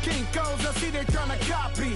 Kinkos, I see they tryna copy.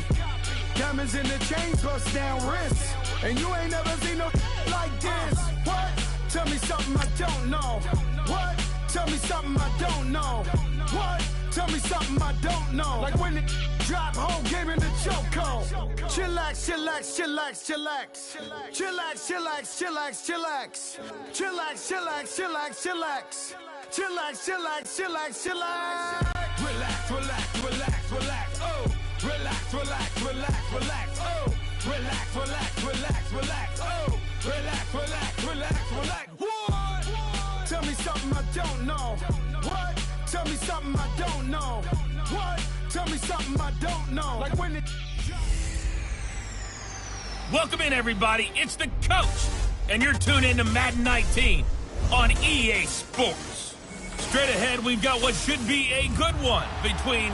Diamonds in the chain, bust down wrists. And you ain't never seen no like this. What? Tell me something I don't know. What? Tell me something I don't know. What? Tell me something I don't know. Like when the drop, whole game in the chokehold. Chillax, chillax, chillax, chillax. Chillax, chillax, chillax, chillax. Chillax, chillax, chillax, chillax. Chillax, chillax, chillax, chillax. Relax, relax, relax, relax. Oh, relax, relax, relax, relax. Oh, relax, relax, relax, relax. Oh, relax, relax, relax, relax. What? Tell me something I don't know. What? Tell me something I don't know. What? Tell me something I don't know. Like when it... Welcome in, everybody. It's the coach, and you're tuned in to Madden 19 on EA Sports. Straight ahead, we've got what should be a good one between...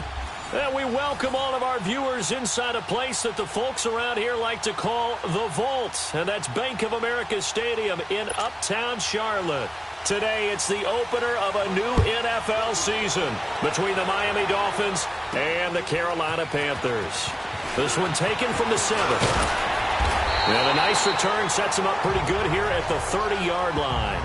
And we welcome all of our viewers inside a place that the folks around here like to call the Vault, and that's Bank of America Stadium in Uptown Charlotte. Today, it's the opener of a new NFL season between the Miami Dolphins and the Carolina Panthers. This one taken from the 7th. And a nice return sets him up pretty good here at the 30-yard line.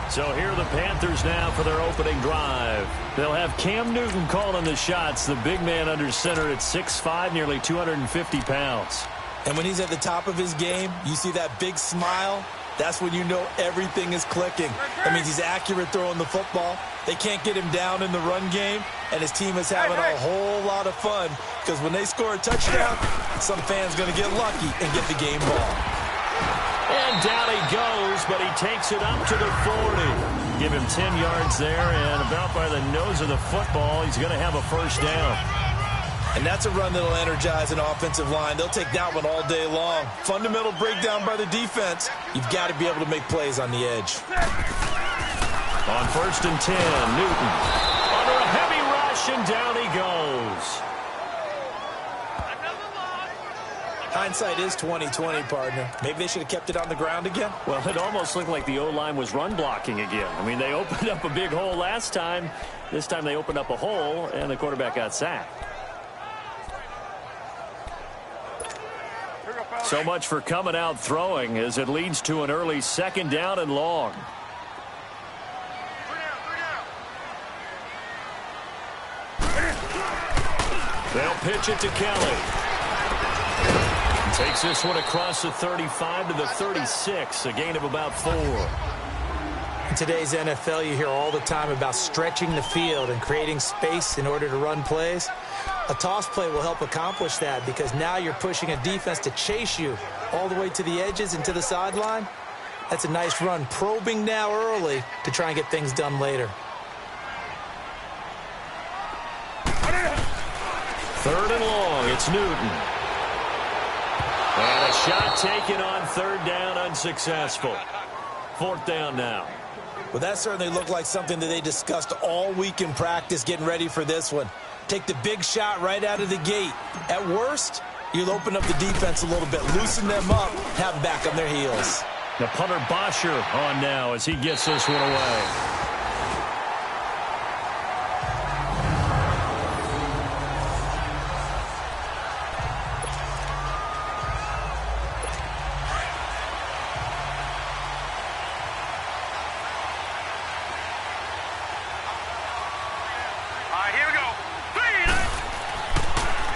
So here are the Panthers now for their opening drive. They'll have Cam Newton calling the shots, the big man under center at 6'5", nearly 250 pounds. And when he's at the top of his game, you see that big smile. That's when you know everything is clicking. That means he's accurate throwing the football. They can't get him down in the run game, and his team is having a whole lot of fun because when they score a touchdown, some fan's going to get lucky and get the game ball. And down he goes, but he takes it up to the 40. Give him 10 yards there, and about by the nose of the football, he's going to have a first down. And that's a run that'll energize an offensive line. They'll take that one all day long. Fundamental breakdown by the defense. You've got to be able to make plays on the edge. On 1st and 10, Newton under a heavy rush, and down he goes. Hindsight is 20/20, partner. Maybe they should have kept it on the ground again. Well, it almost looked like the O-line was run blocking again. I mean, they opened up a big hole last time. This time they opened up a hole, and the quarterback got sacked. So much for coming out throwing as it leads to an early 2nd down and long. They'll pitch it to Kelly. Takes this one across the 35 to the 36, a gain of about 4. In today's NFL, you hear all the time about stretching the field and creating space in order to run plays. A toss play will help accomplish that because now you're pushing a defense to chase you all the way to the edges and to the sideline. That's a nice run, probing now early to try and get things done later. 3rd and long, it's Newton. And a shot taken on 3rd down, unsuccessful. 4th down now. Well, that certainly looked like something that they discussed all week in practice getting ready for this one. Take the big shot right out of the gate. At worst, you'll open up the defense a little bit, loosen them up, have them back on their heels. The punter Bosher on now as he gets this one away.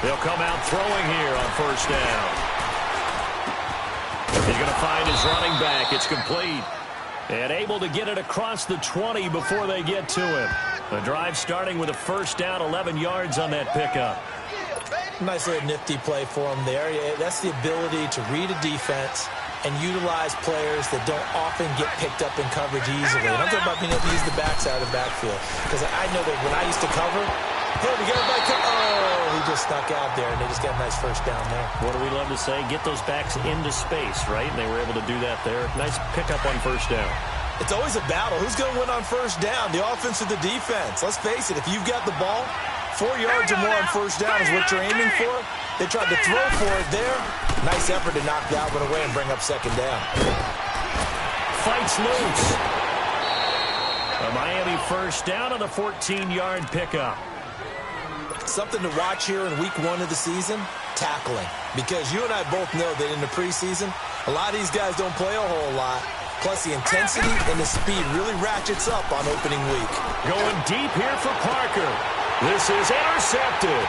They'll come out throwing here on 1st down. He's going to find his running back. It's complete. And able to get it across the 20 before they get to him. The drive starting with a 1st down, 11 yards on that pickup. Nice little nifty play for him there. That's the ability to read a defense and utilize players that don't often get picked up in coverage easily. And I'm talking about being able to use the backside of the backfield. Because I know that when I used to cover, hey, we got a back. Oh, he just stuck out there, and they just got a nice 1st down there. What do we love to say? Get those backs into space, right? And they were able to do that there. Nice pickup on 1st down. It's always a battle. Who's going to win on 1st down? The offense or the defense? Let's face it, if you've got the ball, 4 yards or more on 1st down is what you're aiming for. They tried to throw for it there. Nice effort to knock that one away and bring up 2nd down. Fights loose. A Miami first down on the 14-yard pickup. Something to watch here in week 1 of the season, tackling. Because you and I both know that in the preseason, a lot of these guys don't play a whole lot. Plus, the intensity and the speed really ratchets up on opening week. Going deep here for Parker. This is intercepted.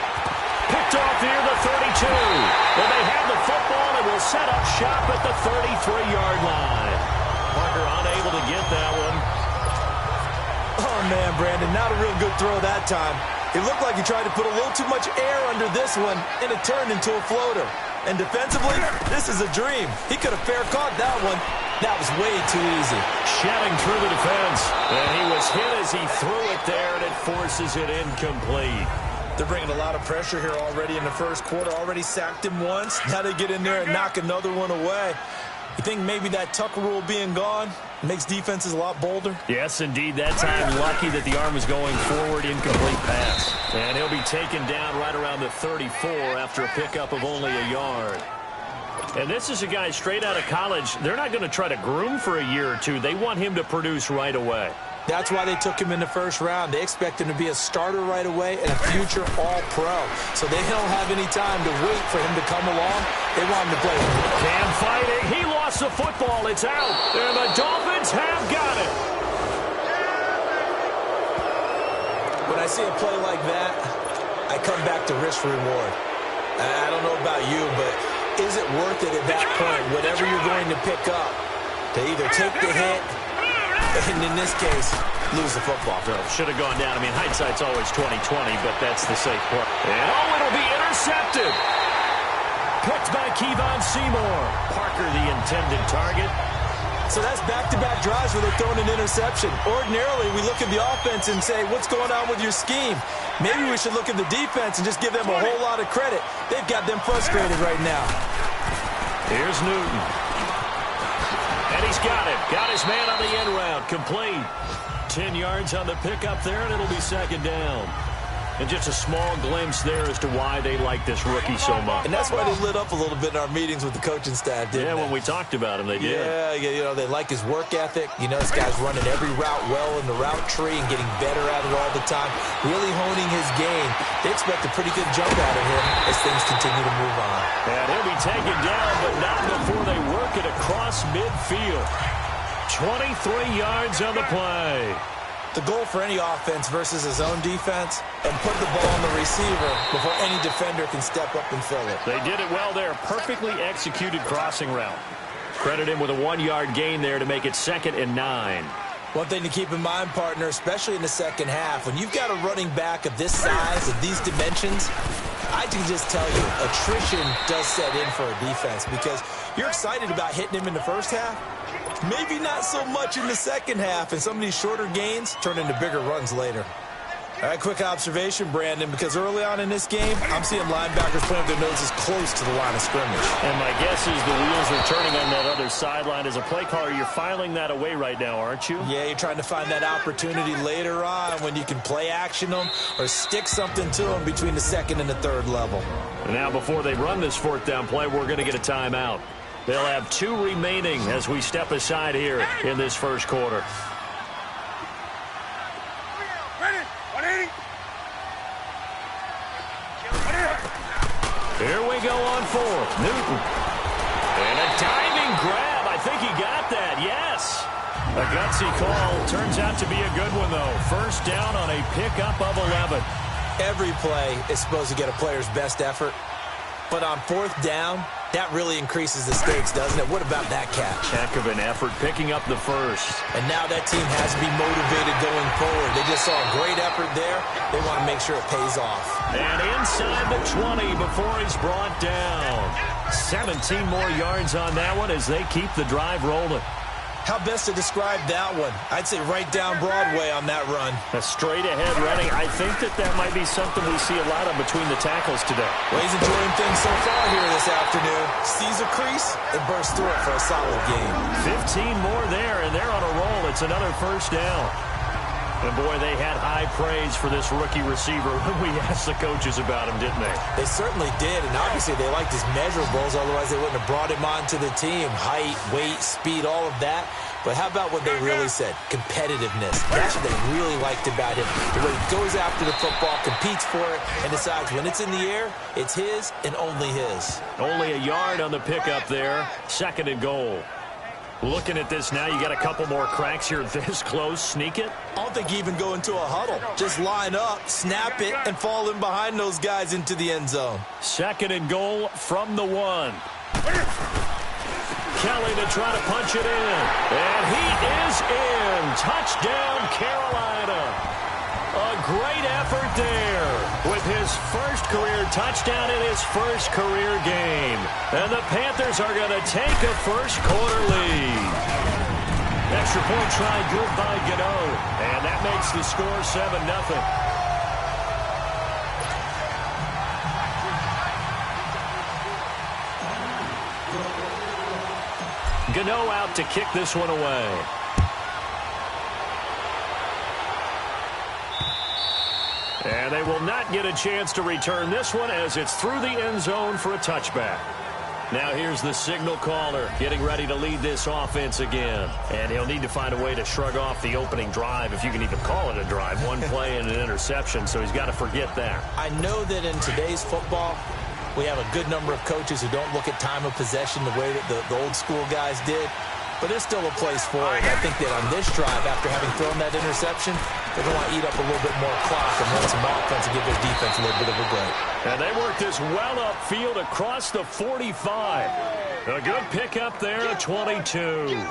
Picked off near the 32. And they have the football and will set up shop at the 33-yard line. Parker unable to get that one. Oh, man, Brandon, not a real good throw that time. It looked like he tried to put a little too much air under this one, and it turned into a floater. And defensively, this is a dream. He could have fair caught that one. That was way too easy. Shedding through the defense. And he was hit as he threw it there, and it forces it incomplete. They're bringing a lot of pressure here already in the first quarter. Already sacked him once. Now they get in there and knock another one away. You think maybe that Tucker rule being gone makes defenses a lot bolder? Yes, indeed. That time lucky that the arm was going forward, incomplete pass. And he'll be taken down right around the 34 after a pickup of only a yard. And this is a guy straight out of college. They're not going to try to groom for a year or two. They want him to produce right away. That's why they took him in the first round. They expect him to be a starter right away and a future All-Pro. So they don't have any time to wait for him to come along. They want him to play. Cam fighting. He lost the football. It's out. And the Dolphins have got it. When I see a play like that, I come back to risk-reward. I don't know about you, but is it worth it at that point, whatever you're going to pick up, to either take the hit, and in this case, lose the football. Should have gone down. I mean, hindsight's always 20/20, but that's the safe play. And it'll be intercepted. Picked by Kevon Seymour. Parker, the intended target. So that's back-to-back drives where they're throwing an interception. Ordinarily, we look at the offense and say, what's going on with your scheme? Maybe we should look at the defense and just give them a whole lot of credit. They've got them frustrated right now. Here's Newton. And he's got it. Got his man on the end route. Complete. 10 yards on the pickup there, and it'll be second down. And just a small glimpse there as to why they like this rookie so much. And that's why they lit up a little bit in our meetings with the coaching staff, didn't they? Yeah, when we talked about him, they did. Yeah, you know, they like his work ethic. You know, this guy's running every route well in the route tree and getting better at it all the time, really honing his game. They expect a pretty good jump out of him as things continue to move on. And he'll be taken down, but not before they work it across midfield. 23 yards on the play. The goal for any offense versus his own defense, and put the ball on the receiver before any defender can step up and fill it. They did it well there. Perfectly executed crossing route. Credit him with a 1-yard gain there to make it 2nd and 9. One thing to keep in mind, partner, especially in the second half, when you've got a running back of this size, of these dimensions, I can just tell you, attrition does set in for a defense because you're excited about hitting him in the first half. Maybe not so much in the second half, and some of these shorter gains turn into bigger runs later. All right, quick observation, Brandon, because early on in this game, I'm seeing linebackers putting their noses close to the line of scrimmage. And my guess is the wheels are turning on that other sideline. As a play caller, you're filing that away right now, aren't you? Yeah, you're trying to find that opportunity later on when you can play action them or stick something to them between the second and the third level. And now, before they run this 4th down play, we're going to get a timeout. They'll have 2 remaining as we step aside here in this first quarter. Here we go on 4th. Newton. And a diving grab. I think he got that. Yes. A gutsy call. Turns out to be a good one, though. First down on a pickup of 11. Every play is supposed to get a player's best effort. But on 4th down, that really increases the stakes, doesn't it? What about that catch? Heck of an effort picking up the first. And now that team has to be motivated going forward. They just saw a great effort there. They want to make sure it pays off. And inside the 20 before he's brought down. 17 more yards on that one as they keep the drive rolling. How best to describe that one? I'd say right down Broadway on that run. A straight-ahead running. I think that might be something we see a lot of between the tackles today. Well, he's enjoying things so far here this afternoon. Sees a crease and bursts through it for a solid game. 15 more there, and they're on a roll. It's another first down. And, boy, they had high praise for this rookie receiver when we asked the coaches about him, didn't they? They certainly did, and obviously they liked his measurables. Otherwise, they wouldn't have brought him onto the team. Height, weight, speed, all of that. But how about what they really said? Competitiveness. That's what they really liked about him. The way he goes after the football, competes for it, and decides when it's in the air, it's his and only his. Only a yard on the pickup there. 2nd and goal. Looking at this now, you got a couple more cracks here this close. Sneak it? I don't think you even go into a huddle. Just line up, snap it, and fall in behind those guys into the end zone. 2nd and goal from the 1. Kelly to try to punch it in. And he is in. Touchdown, Carolina. A great effort there with his first career touchdown in his first career game. And the Panthers are going to take a first quarter lead. Extra point try good by Gano. And that makes the score 7-0. Gano out to kick this one away. And they will not get a chance to return this one as it's through the end zone for a touchback. Now here's the signal caller getting ready to lead this offense again. And he'll need to find a way to shrug off the opening drive, if you can even call it a drive. One play and an interception, so he's got to forget that. I know that in today's football, we have a good number of coaches who don't look at time of possession the way that the old school guys did. But there's still a place for it. I think that on this drive, after having thrown that interception, they're going to want to eat up a little bit more clock and run some offense and give their defense a little bit of a break. And they work this well upfield across the 45. A good pickup there at 22.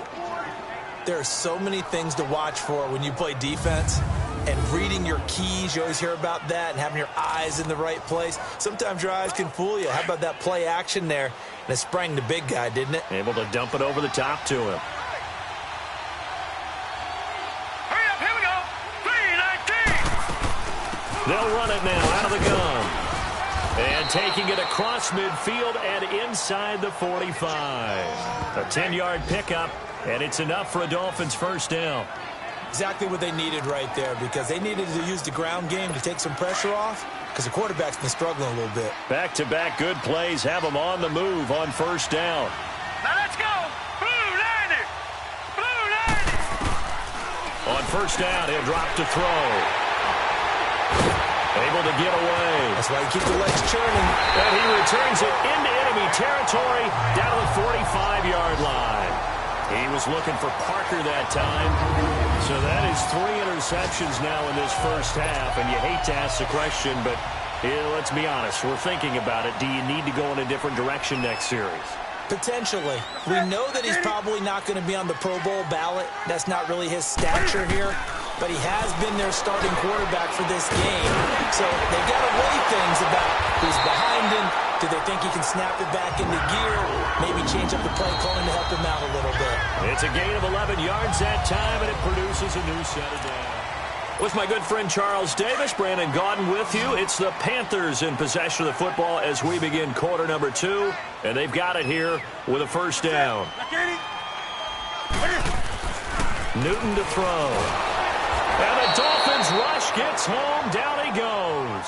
There are so many things to watch for when you play defense. And reading your keys, you always hear about that, and having your eyes in the right place. Sometimes your eyes can fool you. How about that play action there? And it sprang the big guy, didn't it? Able to dump it over the top to him. Hurry up, here we go. 3-19. They'll run it now out of the gun. And taking it across midfield and inside the 45. A 10-yard pickup, and it's enough for a Dolphins first down. Exactly what they needed right there, because they needed to use the ground game to take some pressure off, because the quarterback's been struggling a little bit. Back-to-back good plays have them on the move on first down. Now let's go. Blue 90. Blue 90. On first down, he'll drop to throw. Able to get away. That's why you keep the legs churning. And he returns it into enemy territory down to the 45-yard line. He was looking for Parker that time. So that is 3 interceptions now in this first half. And you hate to ask the question, but let's be honest. We're thinking about it. Do you need to go in a different direction next series? Potentially. We know that he's probably not going to be on the Pro Bowl ballot. That's not really his stature here. But he has been their starting quarterback for this game. So they've got to weigh things about who's behind him. Do they think he can snap it back into gear? Maybe change up the play calling to help him out a little bit. It's a gain of 11 yards that time, and it produces a new set of downs. With my good friend Charles Davis, Brandon Gaudin with you. It's the Panthers in possession of the football as we begin quarter number 2. And they've got it here with a first down. Newton to throw. And the Dolphins rush gets home. Down he goes.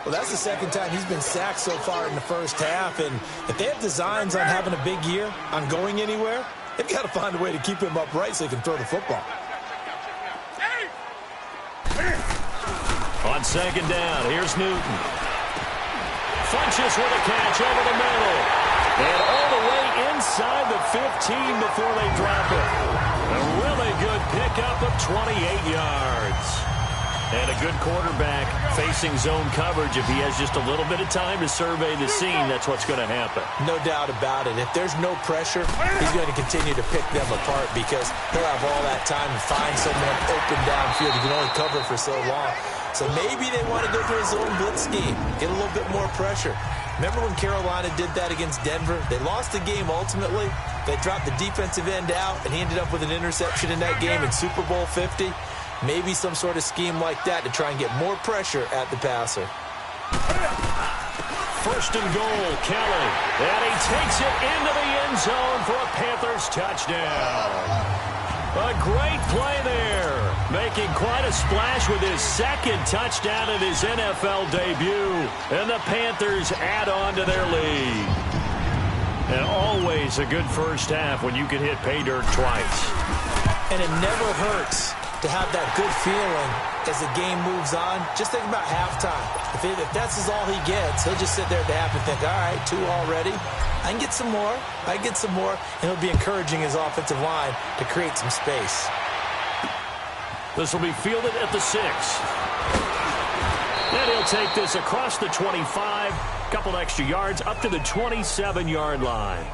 Well, that's the second time he's been sacked so far in the first half. And if they have designs on having a big year, on going anywhere, they've got to find a way to keep him upright so he can throw the football. On second down, here's Newton. Funches with a catch over the middle. And all the way inside the 15 before they drop it. A really good pickup of 28 yards. And a good quarterback facing zone coverage. If he has just a little bit of time to survey the scene, that's what's going to happen. No doubt about it. If there's no pressure, he's going to continue to pick them apart because he'll have all that time to find someone open downfield. He can only cover for so long. So maybe they want to go through a zone blitz scheme, get a little bit more pressure. Remember when Carolina did that against Denver? They lost the game ultimately. They dropped the defensive end out, and he ended up with an interception in that game in Super Bowl 50. Maybe some sort of scheme like that to try and get more pressure at the passer. First and goal, Kelly. And he takes it into the end zone for a Panthers touchdown. A great play there. Making quite a splash with his second touchdown in his NFL debut. And the Panthers add on to their lead. And always a good first half when you can hit pay dirt twice. And it never hurts to have that good feeling as the game moves on. Just think about halftime. If that's all he gets, he'll just sit there at the half and think, all right, 2 already. I can get some more. I can get some more. And he'll be encouraging his offensive line to create some space. This will be fielded at the 6. And he'll take this across the 25. Couple extra yards up to the 27-yard line.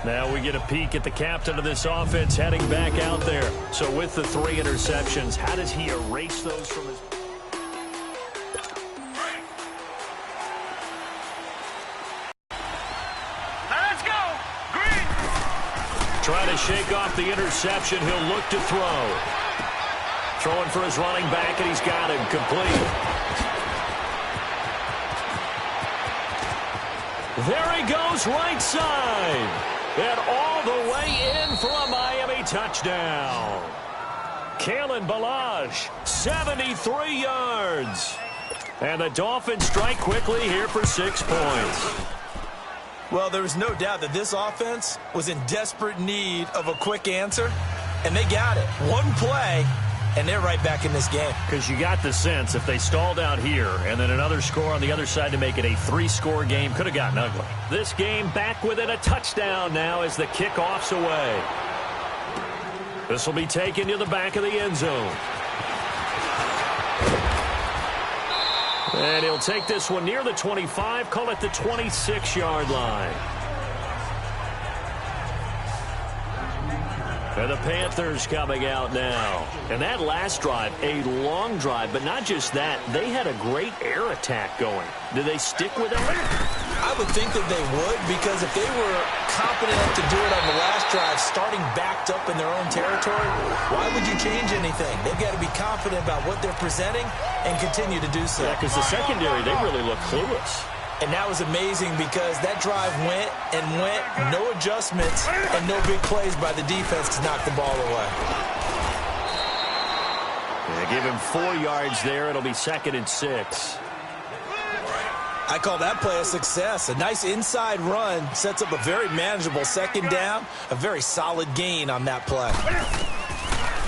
Now we get a peek at the captain of this offense heading back out there. So with the 3 interceptions, how does he erase those from his... Let's go. Green. Trying to shake off the interception. He'll look to throw. Throwing for his running back, and he's got him complete. There he goes, right side. And all the way in for a Miami touchdown. Kalen Ballage, 73 yards. And the Dolphins strike quickly here for 6 points. Well, there was no doubt that this offense was in desperate need of a quick answer, and they got it. One play, and they're right back in this game. Because you got the sense if they stalled out here and then another score on the other side to make it a 3-score game, could have gotten ugly. This game back within a touchdown now as the kickoff's away. This will be taken to the back of the end zone. And he'll take this one near the 25, call it the 26-yard line. And the Panthers coming out now. And that last drive, a long drive, but not just that. They had a great air attack going. Do they stick with that? I would think that they would, because if they were competent enough to do it on the last drive, starting backed up in their own territory, why would you change anything? They've got to be confident about what they're presenting and continue to do so. Yeah, because the secondary, they really look clueless. And that was amazing because that drive went and went, no adjustments, and no big plays by the defense to knock the ball away. They give him 4 yards there. It'll be 2nd and 6. I call that play a success. A nice inside run sets up a very manageable 2nd down, a very solid gain on that play.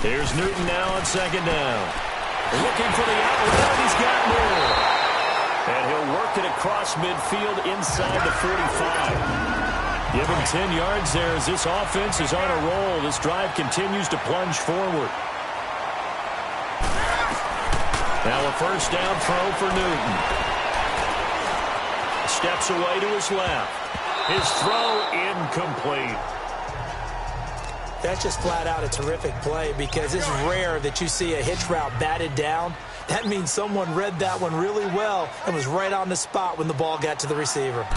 Here's Newton now on 2nd down. Looking for the outlet, he's got more. And he'll work it across midfield inside the 45. Give him 10 yards there as this offense is on a roll. This drive continues to plunge forward. Now a first down throw for Newton. Steps away to his left. His throw incomplete. That's just flat out a terrific play because it's rare that you see a hitch route batted down. That means someone read that one really well and was right on the spot when the ball got to the receiver.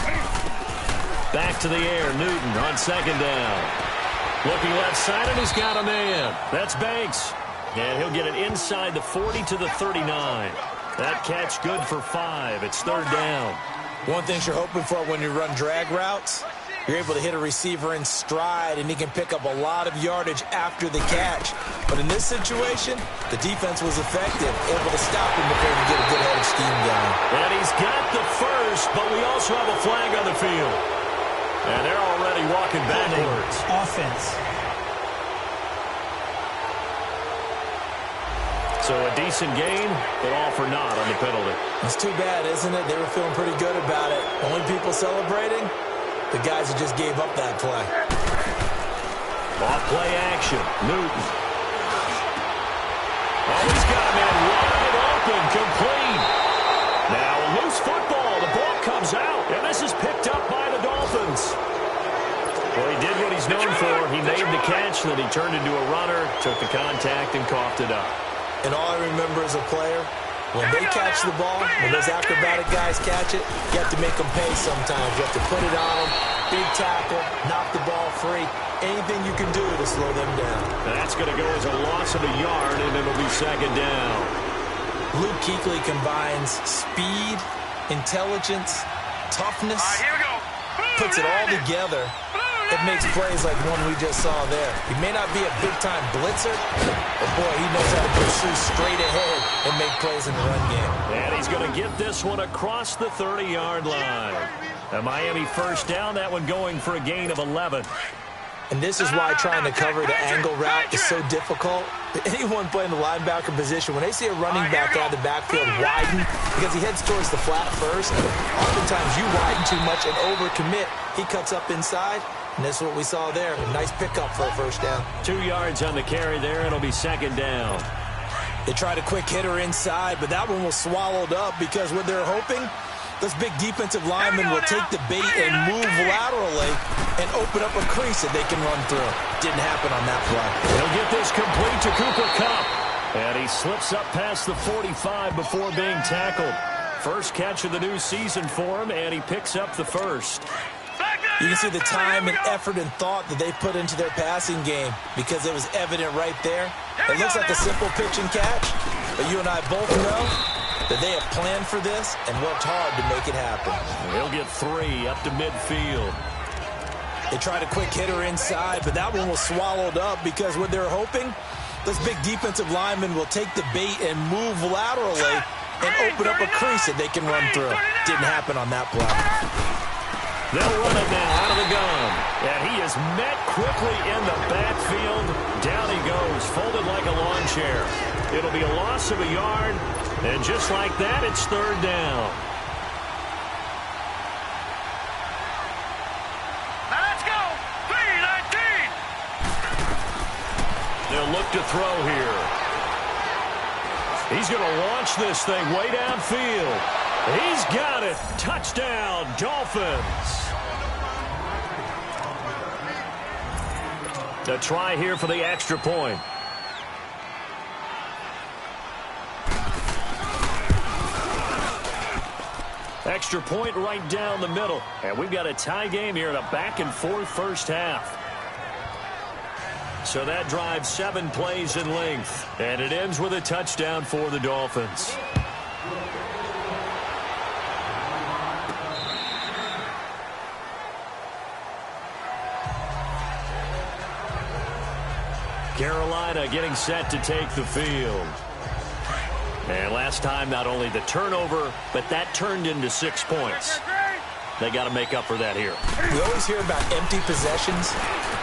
Back to the air, Newton on 2nd down. Looking left side, and he's got a man. That's Banks. And he'll get it inside the 40 to the 39. That catch good for 5. It's 3rd down. One thing you're hoping for when you run drag routes, you're able to hit a receiver in stride, and he can pick up a lot of yardage after the catch. But in this situation, the defense was effective, able to stop him before he get a good head of steam going. And he's got the first, but we also have a flag on the field. And they're already walking backwards. Offense. So a decent gain, but all for naught on the penalty. It's too bad, isn't it? They were feeling pretty good about it. Only people celebrating, the guys who just gave up that play. Off play action, Newton. Oh, he's got a man wide open, complete. Now a loose football, the ball comes out, and this is picked up by the Dolphins. Well, he did what he's known for. He made the catch, then he turned into a runner, took the contact, and coughed it up. And all I remember as a player, when they catch the ball, when those acrobatic guys catch it, you have to make them pay sometimes. You have to put it on them, big tackle, knock the ball free. Anything you can do to slow them down. That's going to go as a loss of a yard, and it'll be 2nd down. Luke Kuechly combines speed, intelligence, toughness, All right, here we go. puts it all together it makes plays like one we just saw there. He may not be a big-time blitzer, but, boy, he knows how to pursue straight ahead and make plays in the run game. And he's going to get this one across the 30-yard line. A Miami first down, that one going for a gain of 11. And this is why trying to cover the angle route is so difficult. Anyone playing the linebacker position, when they see a running back out of the backfield widen, because he heads towards the flat first, oftentimes you widen too much and overcommit. He cuts up inside, and that's what we saw there. A nice pickup for a first down. 2 yards on the carry there. It'll be second down. They tried a quick hitter inside, but that one was swallowed up because what they're hoping, this big defensive lineman will take the bait and move laterally and open up a crease that they can run through. Didn't happen on that play. He'll get this complete to Cooper Kupp. And he slips up past the 45 before being tackled. First catch of the new season for him, and he picks up the first. You can see the time and effort and thought that they put into their passing game because it was evident right there. It looks like a simple pitch and catch, but you and I both know that they have planned for this and worked hard to make it happen. He'll get 3 up to midfield. They tried a quick hitter inside, but that one was swallowed up because what they're hoping, this big defensive lineman will take the bait and move laterally and open up a crease that they can run through. Didn't happen on that play. They'll run it now out of the gun. And he is met quickly in the backfield. Down he goes, folded like a lawn chair. It'll be a loss of a yard. And just like that, it's third down. Now let's go. 3-19. They'll look to throw here. He's going to launch this thing way downfield. He's got it. Touchdown, Dolphins. A try here for the extra point. Extra point right down the middle. And we've got a tie game here in a back-and-forth first half. So that drives 7 plays in length. And it ends with a touchdown for the Dolphins. Carolina getting set to take the field. And last time, not only the turnover, but that turned into 6 points. They got to make up for that here. We always hear about empty possessions,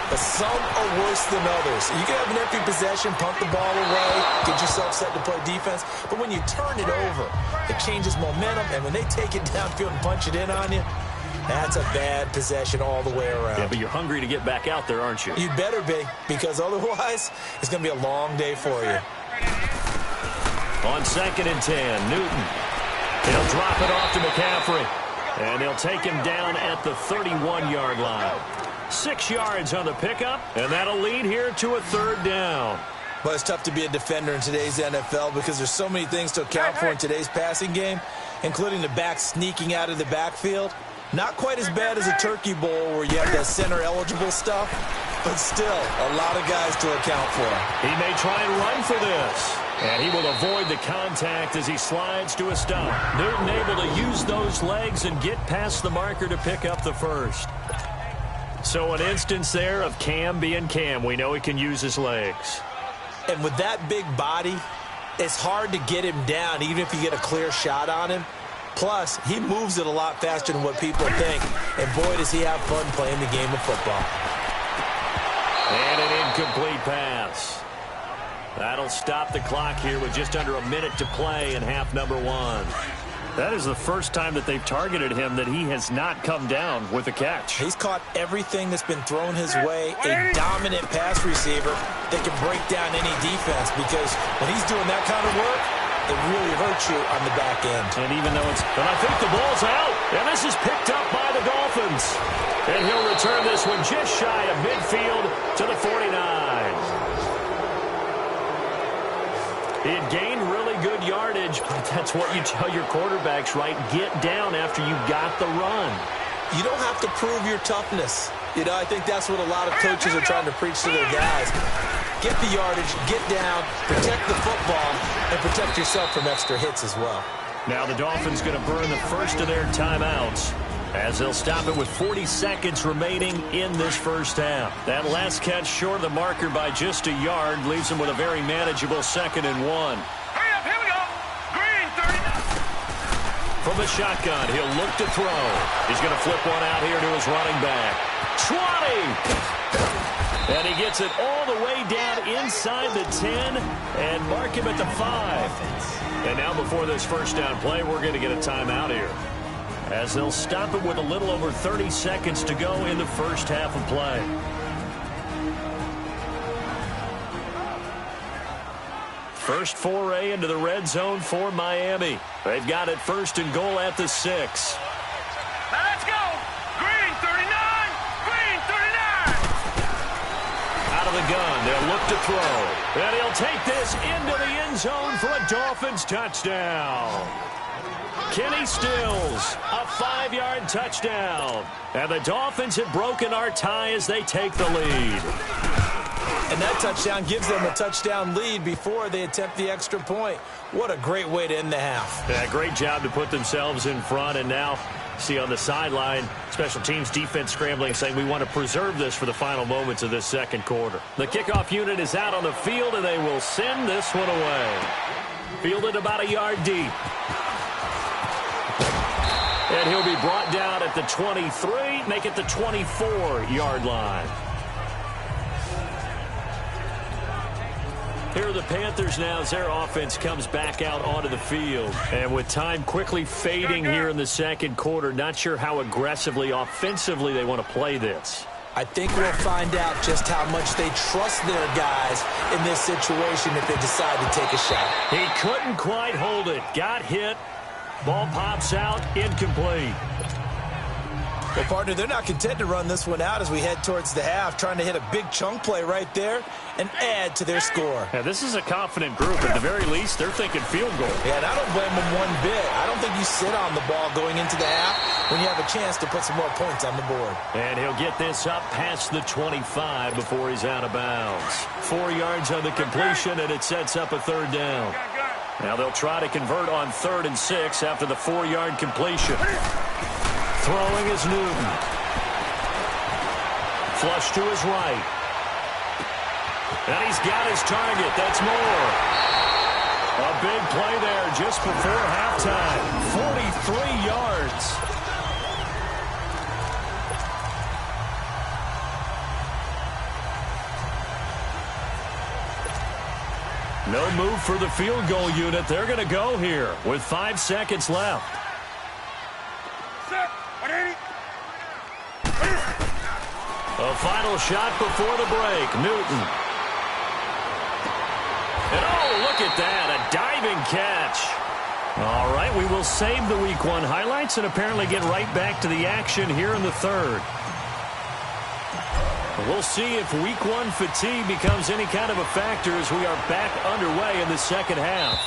but some are worse than others. You can have an empty possession, punt the ball away, get yourself set to play defense, but when you turn it over, it changes momentum, and when they take it downfield and punch it in on you, that's a bad possession all the way around. Yeah, but you're hungry to get back out there, aren't you? You better be, because otherwise, it's going to be a long day for you. On 2nd and 10, Newton. He'll drop it off to McCaffrey. And they'll take him down at the 31-yard line. 6 yards on the pickup, and that'll lead here to a third down. Well, it's tough to be a defender in today's NFL because there's so many things to account for in today's passing game, including the back sneaking out of the backfield. Not quite as bad as a Turkey Bowl where you have that center-eligible stuff, but still a lot of guys to account for. He may try and run for this. And he will avoid the contact as he slides to a stop. Newton able to use those legs and get past the marker to pick up the first. So an instance there of Cam being Cam. We know he can use his legs. And with that big body, it's hard to get him down even if you get a clear shot on him. Plus, he moves it a lot faster than what people think. And boy, does he have fun playing the game of football. And an incomplete pass. That'll stop the clock here with just under a minute to play in half number 1. That is the first time that they've targeted him that he has not come down with a catch. He's caught everything that's been thrown his way. A dominant pass receiver that can break down any defense because when he's doing that kind of work, it really hurts you on the back end. And even though it's... But I think the ball's out. And this is picked up by the Dolphins. And he'll return this one just shy of midfield to the 49. He had gained really good yardage, but that's what you tell your quarterbacks, right? Get down after you got the run. You don't have to prove your toughness. You know, I think that's what a lot of coaches are trying to preach to their guys. Get the yardage, get down, protect the football, and protect yourself from extra hits as well. Now the Dolphins going to burn the first of their timeouts as they'll stop it with 40 seconds remaining in this first half. That last catch short of the marker by just a yard leaves them with a very manageable 2nd and 1. Hurry up, here we go. Green, 30. From the shotgun, he'll look to throw. He's going to flip one out here to his running back. 20! And he gets it all the way down inside the 10 and mark him at the 5. And now before this first down play, we're going to get a timeout here, as they'll stop it with a little over 30 seconds to go in the first half of play. First foray into the red zone for Miami. They've got it 1st and goal at the 6. Now let's go. Green, 39. Green, 39. Out of the gun, they'll look to throw. And he'll take this into the end zone for a Dolphins touchdown. Kenny Stills, a 5-yard touchdown. And the Dolphins have broken our tie as they take the lead. And that touchdown gives them a touchdown lead before they attempt the extra point. What a great way to end the half. Yeah, great job to put themselves in front. And now, see on the sideline, special teams defense scrambling, saying we want to preserve this for the final moments of this second quarter. The kickoff unit is out on the field, and they will send this one away. Fielded about a yard deep. And he'll be brought down at the 23, make it the 24-yard line. Here are the Panthers now as their offense comes back out onto the field. And with time quickly fading here in the second quarter, not sure how aggressively, offensively they want to play this. I think we'll find out just how much they trust their guys in this situation if they decide to take a shot. He couldn't quite hold it. Got hit. Ball pops out. Incomplete. Well, partner, they're not content to run this one out as we head towards the half, trying to hit a big chunk play right there and add to their score. Yeah, this is a confident group. At the very least, they're thinking field goal. Yeah, and I don't blame them one bit. I don't think you sit on the ball going into the half when you have a chance to put some more points on the board. And he'll get this up past the 25 before he's out of bounds. 4 yards on the completion, and it sets up a 3rd down. Now they'll try to convert on 3rd and 6 after the 4-yard completion. Throwing is Newton. Flush to his right. And he's got his target. That's Moore. A big play there just before halftime. 43 yards. No move for the field goal unit. They're going to go here with 5 seconds left. A final shot before the break. Newton. And oh, look at that. A diving catch. All right, we will save the Week 1 highlights and apparently get right back to the action here in the 3rd. We'll see if Week 1 fatigue becomes any kind of a factor as we are back underway in the second half.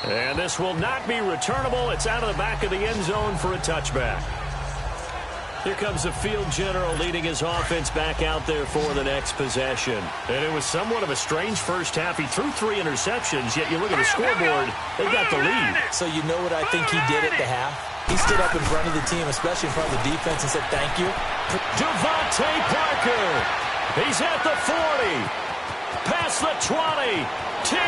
And this will not be returnable. It's out of the back of the end zone for a touchback. Here comes the field general leading his offense back out there for the next possession. And it was somewhat of a strange first half. He threw 3 interceptions, yet you look at the scoreboard, they got the lead. So you know what I think he did at the half? He stood up in front of the team, especially in front of the defense, and said thank you. Devontae Parker. He's at the 40. Past the 20. 10.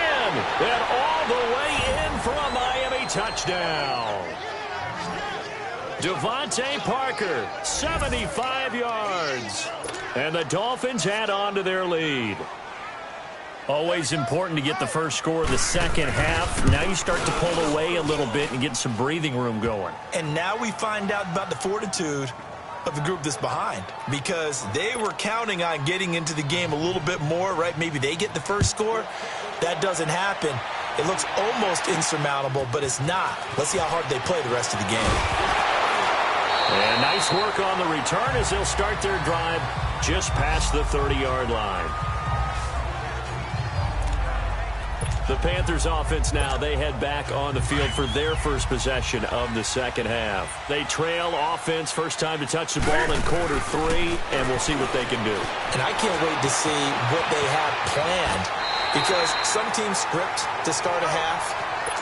And all the way in for a Miami touchdown. Devontae Parker, 75 yards. And the Dolphins add on to their lead. Always important to get the first score of the second half. Now you start to pull away a little bit and get some breathing room going. And now we find out about the fortitude of the group that's behind, because they were counting on getting into the game a little bit more, right? Maybe they get the first score. That doesn't happen. It looks almost insurmountable, but it's not. Let's see how hard they play the rest of the game. And nice work on the return as they'll start their drive just past the 30-yard line. The Panthers offense now, they head back on the field for their first possession of the second half. They trail offense, first time to touch the ball in quarter 3, and we'll see what they can do. And I can't wait to see what they have planned, because some teams script to start a half.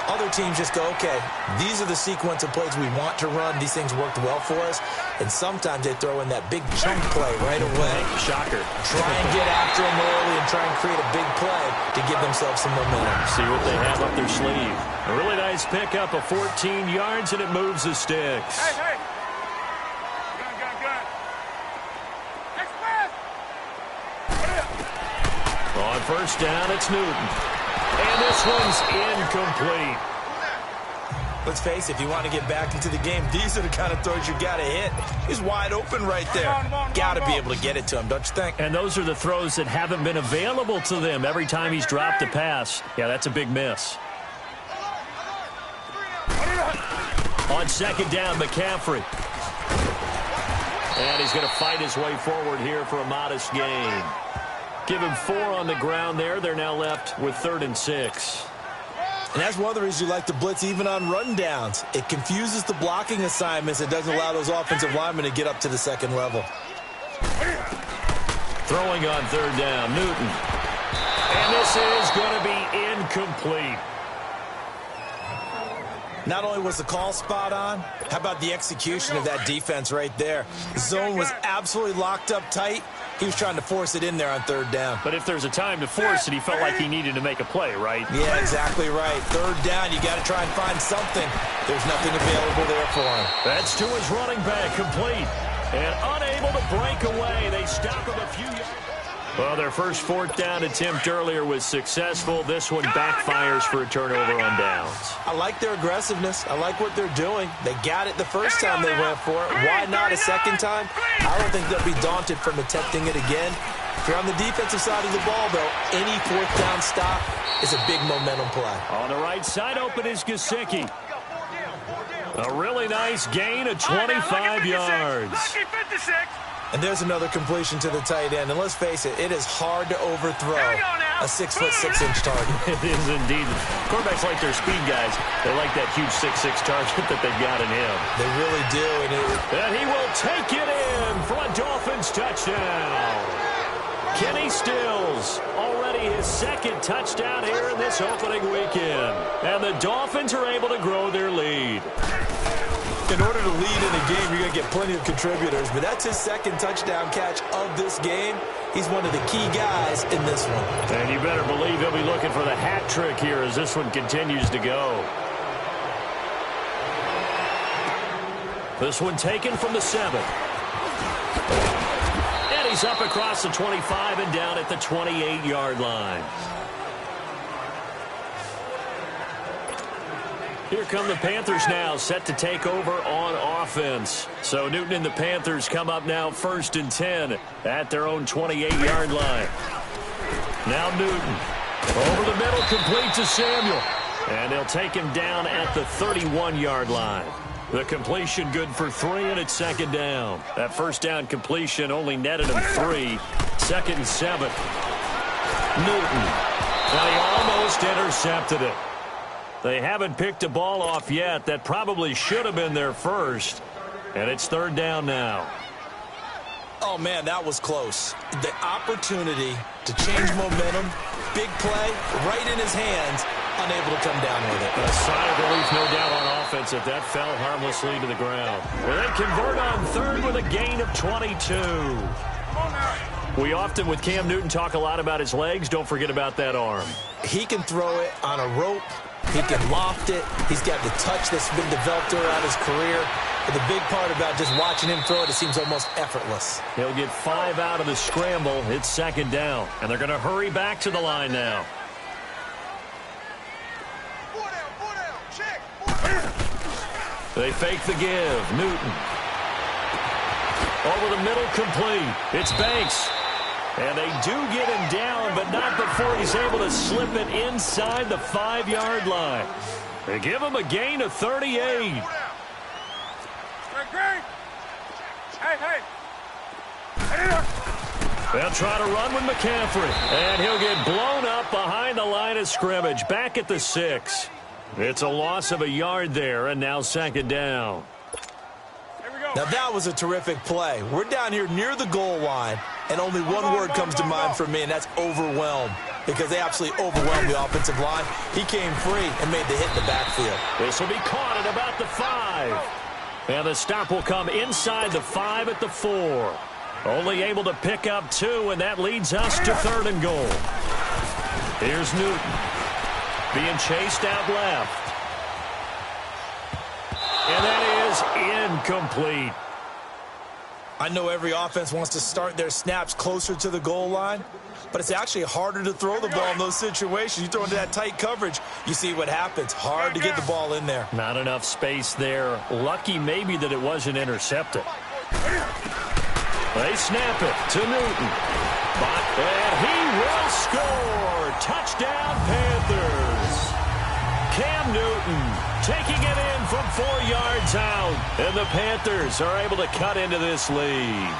Other other teams just go, okay, these are the sequence of plays we want to run. These things worked well for us. And sometimes they throw in that big chunk play right away. Shocker. Try and get after them early and try and create a big play to give themselves some momentum. See what they have up their sleeve. A really nice pickup of 14 yards, and it moves the sticks. Hey. Good. Next pass. On first down, it's Newton. And this one's incomplete. Let's face it, if you want to get back into the game, these are the kind of throws you got to hit. He's wide open right there. Got to be able to get it to him, don't you think? And those are the throws that haven't been available to them every time he's dropped a pass. Yeah, that's a big miss. On second down, McCaffrey. And he's going to fight his way forward here for a modest gain. Give him 4 on the ground there. They're now left with 3rd and 6. And that's one of the reasons you like to blitz even on rundowns. It confuses the blocking assignments. It doesn't allow those offensive linemen to get up to the second level. Throwing on 3rd down, Newton. And this is going to be incomplete. Not only was the call spot on, how about the execution of that defense right there? The zone was absolutely locked up tight. He was trying to force it in there on 3rd down. But if there's a time to force it, he felt like he needed to make a play, right? Yeah, exactly right. 3rd down, you got to try and find something. There's nothing available there for him. That's to his running back, complete. And unable to break away. They stop him a few yards. Well, their first 4th down attempt earlier was successful. This one backfires for a turnover on downs. I like their aggressiveness. I like what they're doing. They got it the first time they went for it. Why not a second time? I don't think they'll be daunted from attempting it again. If you're on the defensive side of the ball, though, any 4th down stop is a big momentum play. On the right side, open is Gesicki. A really nice gain of 25 yards. Lucky 56. And there's another completion to the tight end. And let's face it, it is hard to overthrow a 6'6" target. It is indeed. Quarterbacks like their speed guys. They like that huge 6'6" target that they've got in him. They really do. And he will take it in for a Dolphins touchdown. Kenny Stills, already his 2nd touchdown here in this opening weekend. And the Dolphins are able to grow their lead. In order to lead in a game, you're going to get plenty of contributors, but that's his 2nd touchdown catch of this game. He's one of the key guys in this one. And you better believe he'll be looking for the hat trick here as this one continues to go. This one taken from the 7. And he's up across the 25 and down at the 28-yard line. Here come the Panthers now, set to take over on offense. So Newton and the Panthers come up now 1st and 10 at their own 28-yard line. Now Newton over the middle, complete to Samuel. And they'll take him down at the 31-yard line. The completion good for 3, and it's 2nd down. That 1st down completion only netted him 3. 2nd and 7. Newton. Now he almost intercepted it. They haven't picked a ball off yet. That probably should have been their first. And it's 3rd down now. Oh, man, that was close. The opportunity to change momentum, big play, right in his hands, unable to come down with it. A sigh of relief, no doubt, on offense that that fell harmlessly to the ground. Well, they convert on 3rd with a gain of 22. We often, with Cam Newton, talk a lot about his legs. Don't forget about that arm. He can throw it on a rope. He can loft it. He's got the touch that's been developed throughout his career. But the big part about just watching him throw it, it seems almost effortless. He'll get 5 out of the scramble. It's 2nd down. And they're going to hurry back to the line now. They fake the give. Newton. Over the middle, complete. It's Banks. And they do get him down, but not before he's able to slip it inside the 5-yard line. They give him a gain of 38. Hey. They'll try to run with McCaffrey. And he'll get blown up behind the line of scrimmage, back at the 6. It's a loss of a yard there, and now 2nd down. Now, that was a terrific play. We're down here near the goal line, and only one word comes to mind for me, and that's overwhelmed. because they absolutely overwhelmed the offensive line. He came free and made the hit in the backfield. This will be caught at about the 5. And the stop will come inside the 5 at the 4. Only able to pick up 2, and that leads us to 3rd and goal. Here's Newton being chased out left. And that is incomplete. I know every offense wants to start their snaps closer to the goal line, but it's actually harder to throw the ball in those situations. You throw into that tight coverage, you see what happens. Hard to get the ball in there. Not enough space there. Lucky maybe that it wasn't intercepted. They snap it to Newton. And he will score. Touchdown, Panthers. Cam Newton taking it in from 4 yards out. And the Panthers are able to cut into this lead.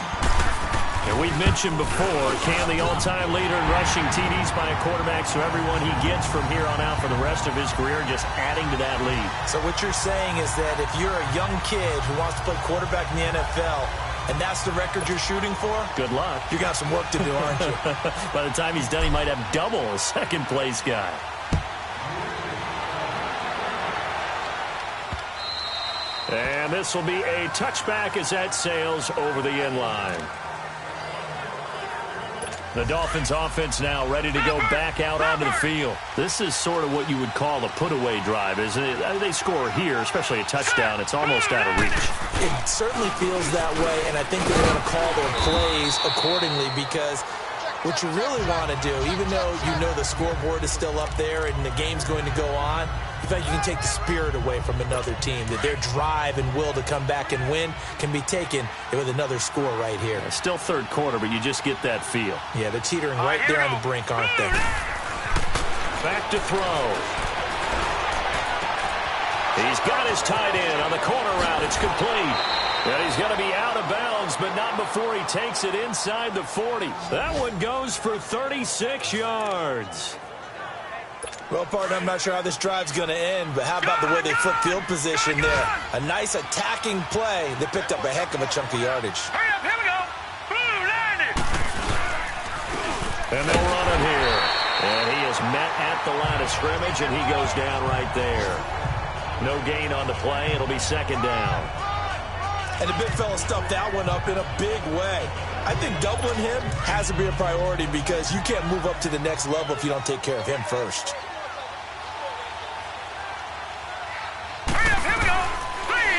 And we've mentioned before, Cam, the all-time leader in rushing TDs by a quarterback, so everyone he gets from here on out for the rest of his career just adding to that lead. So what you're saying is that if you're a young kid who wants to play quarterback in the NFL, and that's the record you're shooting for? Good luck. You got some work to do, aren't you? By the time he's done, he might have double a second-place guy. And this will be a touchback as that sails over the end line. The Dolphins offense now ready to go back out onto the field. This is sort of what you would call a put-away drive, isn't it? They score here, especially a touchdown. It's almost out of reach. It certainly feels that way, and I think they're going to call their plays accordingly because what you really want to do, even though you know the scoreboard is still up there and the game's going to go on, in fact, you can take the spirit away from another team, that their drive and will to come back and win can be taken with another score right here. It's still third quarter, but you just get that feel. Yeah, they're teetering right there on the brink, aren't they? Back to throw. He's got his tight end on the corner route. It's complete. And he's going to be out of bounds, but not before he takes it inside the 40. That one goes for 36 yards. Well, partner, I'm not sure how this drive's going to end, but how about the way they flip field position there? A nice attacking play. They picked up a heck of a chunk of yardage. Hurry up, here we go. And they'll run him here. And he is met at the line of scrimmage, and he goes down right there. No gain on the play. It'll be 2nd down. And the big fella stuffed that one up in a big way. I think doubling him has to be a priority because you can't move up to the next level if you don't take care of him first.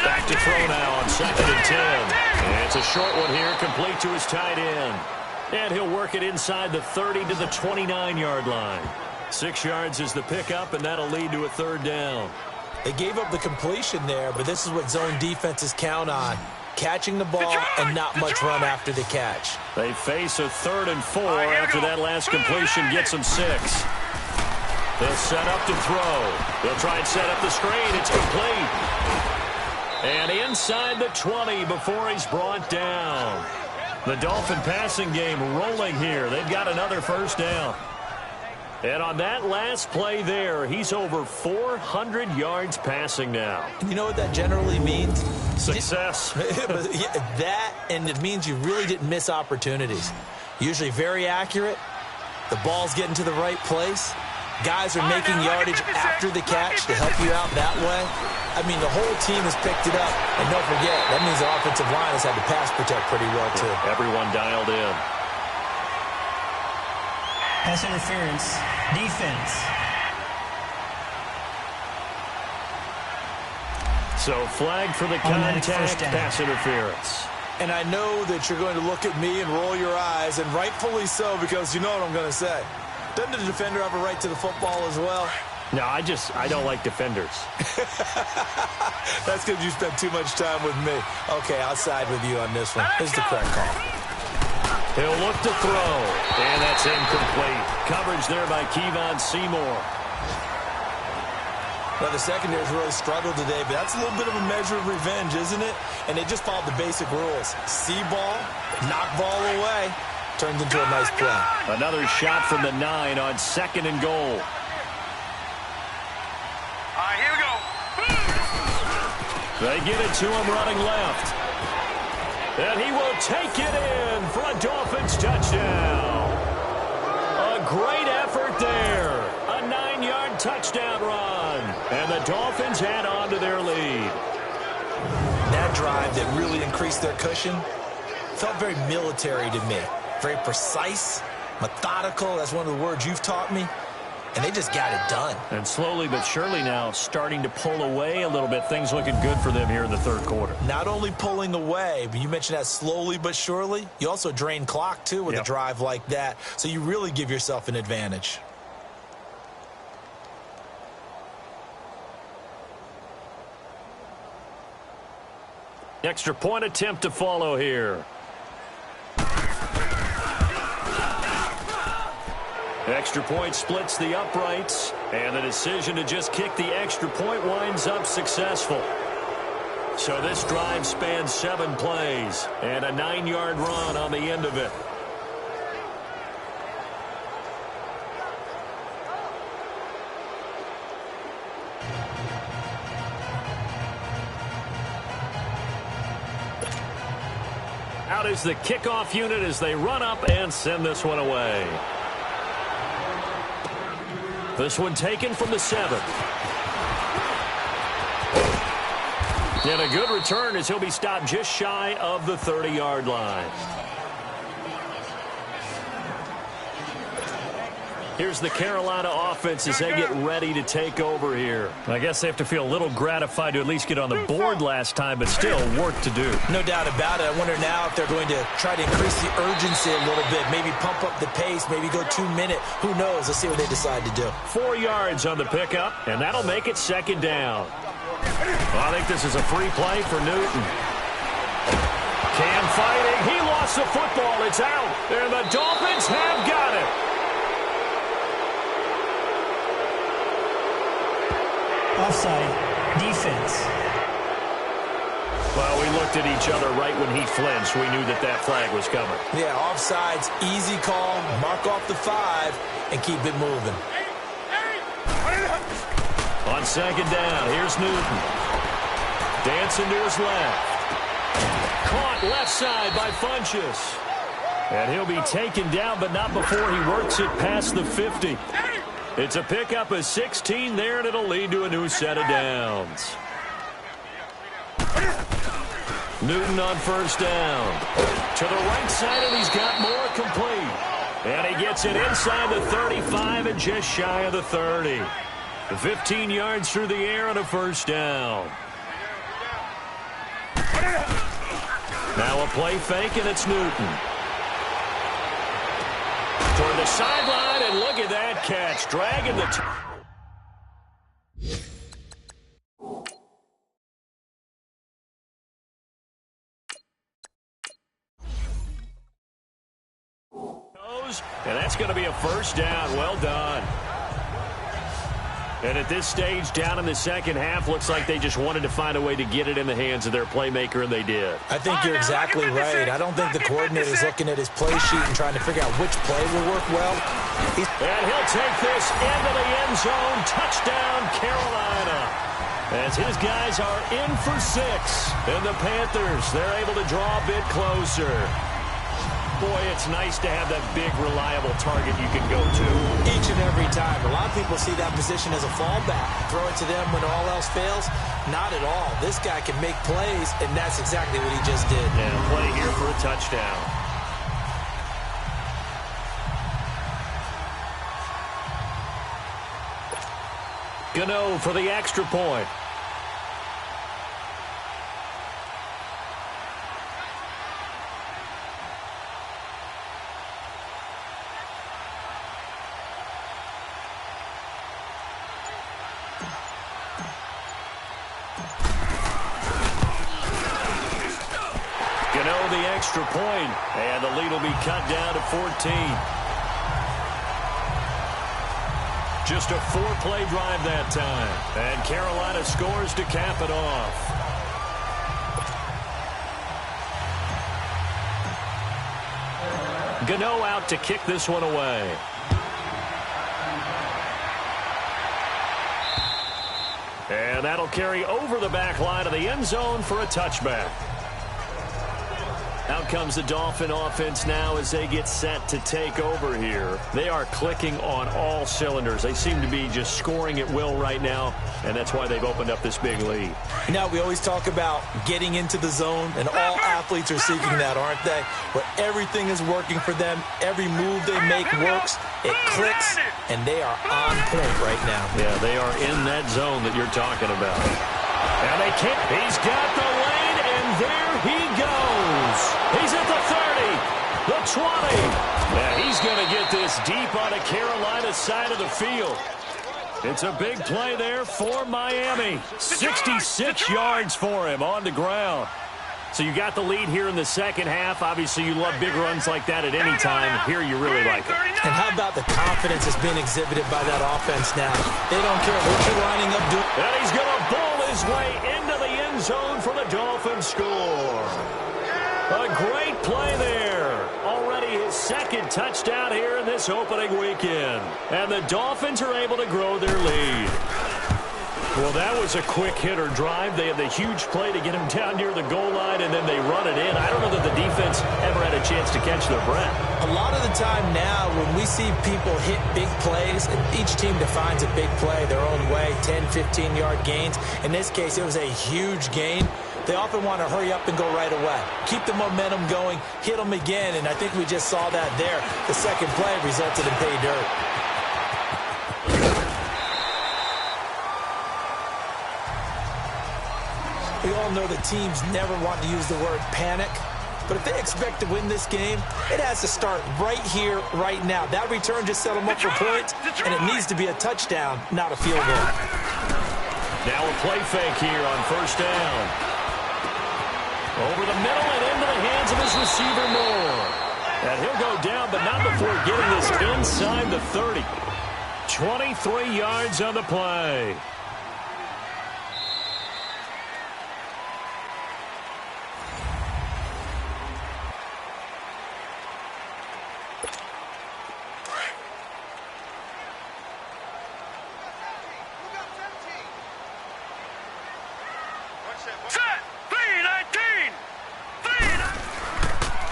Back to throw now on 2nd and 10. And it's a short one here, complete to his tight end. And he'll work it inside the 30 to the 29-yard line. 6 yards is the pickup, and that'll lead to a 3rd down. They gave up the completion there, but this is what zone defenses count on. Catching the ball and not much run after the catch. They face a 3rd and 4 after that last completion gets them 6. They'll set up to throw. They'll try and set up the screen. It's complete. And inside the 20 before he's brought down. The Dolphin passing game rolling here. They've got another 1st down. And on that last play there, he's over 400 yards passing now. You know what that generally means? Success. That, and it means you really didn't miss opportunities. Usually very accurate. The ball's getting to the right place. Guys are making yardage after the catch to help you out that way. I mean, the whole team has picked it up. And don't forget, that means the offensive line has had to pass protect pretty well, too. Everyone dialed in. Pass interference. Defense. So flag for the contact, pass interference. And I know that you're going to look at me and roll your eyes, and rightfully so, because you know what I'm going to say. Doesn't the defender have a right to the football as well? No, I don't like defenders. That's because you spent too much time with me. Okay, I'll side with you on this one. This is the correct call. He'll look to throw, and that's incomplete. Coverage there by Kevon Seymour. Well, the secondary's really struggled today, but that's a little bit of a measure of revenge, isn't it? And they just followed the basic rules. See ball, knock ball away, turns into a nice play. Another shot from the 9 on 2nd and goal. All right, here we go. They get it to him running left. And he will take it in for a Dolphins touchdown. A great effort there. A 9-yard touchdown run. And the Dolphins add on to their lead. That drive that really increased their cushion felt very military to me. Very precise, methodical. That's one of the words you've taught me. And they just got it done. And slowly but surely now starting to pull away a little bit. Things looking good for them here in the third quarter. Not only pulling away, but you mentioned that slowly but surely. You also drain clock, too, with a drive like that. So you really give yourself an advantage. Extra point attempt to follow here. Extra point splits the uprights, and the decision to just kick the extra point winds up successful. So this drive spans 7 plays, and a 9-yard run on the end of it. Out is the kickoff unit as they run up and send this one away. This one taken from the 7. And a good return as he'll be stopped just shy of the 30-yard line. Here's the Carolina offense as they get ready to take over here. I guess they have to feel a little gratified to at least get on the board last time, but still work to do. No doubt about it. I wonder now if they're going to try to increase the urgency a little bit, maybe pump up the pace, maybe go 2-minute. Who knows? Let's see what they decide to do. 4 yards on the pickup, and that'll make it second down. Well, I think this is a free play for Newton. Cam fighting. He lost the football. It's out, and the Dolphins have got it. Offside. Defense. Well, we looked at each other right when he flinched. We knew that that flag was coming. Yeah, offsides, easy call, mark off the 5, and keep it moving. On second down, here's Newton. Dancing to his left. Caught left side by Funchess. And he'll be taken down, but not before he works it past the 50. It's a pickup of 16 there, and it'll lead to a new set of downs. Newton on first down. To the right side, and he's got more complete. And he gets it inside the 35 and just shy of the 30. 15 yards through the air and a first down. Now a play fake, and it's Newton. Toward the sideline, and look at that catch. Dragging the... And that's going to be a first down. Well done. And at this stage, down in the second half, looks like they just wanted to find a way to get it in the hands of their playmaker, and they did. I think you're exactly right. I don't think the coordinator is looking at his play sheet and trying to figure out which play will work well. And he'll take this into the end zone. Touchdown, Carolina. As his guys are in for 6. And the Panthers, they're able to draw a bit closer. Boy, it's nice to have that big, reliable target you can go to. Each and every time. A lot of people see that position as a fallback. Throw it to them when all else fails. Not at all. This guy can make plays, and that's exactly what he just did. And a play here for a touchdown. Gano for the extra point. Extra point, and the lead will be cut down to 14. Just a 4-play drive that time, and Carolina scores to cap it off. Gano out to kick this one away. And that'll carry over the back line of the end zone for a touchback. Out comes the Dolphin offense now as they get set to take over here. They are clicking on all cylinders. They seem to be just scoring at will right now, and that's why they've opened up this big lead. Now, we always talk about getting into the zone, and all athletes are seeking that, aren't they? Where everything is working for them, every move they make works, it clicks, and they are on point right now. Yeah, they are in that zone that you're talking about. And they can't. He's got the lane, and there he goes. He's at the 30, the 20. Yeah, he's going to get this deep on the Carolina side of the field. It's a big play there for Miami. 66 yards for him on the ground. So you got the lead here in the second half. Obviously, you love big runs like that at any time. Here you really like it. And how about the confidence that's been exhibited by that offense now? They don't care what you're lining up doing. And he's going to bowl his way into the end zone for the Dolphins score. A great play there. Already his second touchdown here in this opening weekend. And the Dolphins are able to grow their lead. Well, that was a quick hitter drive. They had the huge play to get him down near the goal line, and then they run it in. I don't know that the defense ever had a chance to catch their breath. A lot of the time now when we see people hit big plays, and each team defines a big play their own way, 10, 15-yard gains. In this case, it was a huge gain. They often want to hurry up and go right away. Keep the momentum going, hit them again, and I think we just saw that there. The second play resulted in pay dirt. We all know that teams never want to use the word panic, but if they expect to win this game, it has to start right here, right now. That return just set them up for points, and it needs to be a touchdown, not a field goal. Now a play fake here on first down. Over the middle and into the hands of his receiver, Moore. And he'll go down, but not before getting this inside the 30. 23 yards on the play.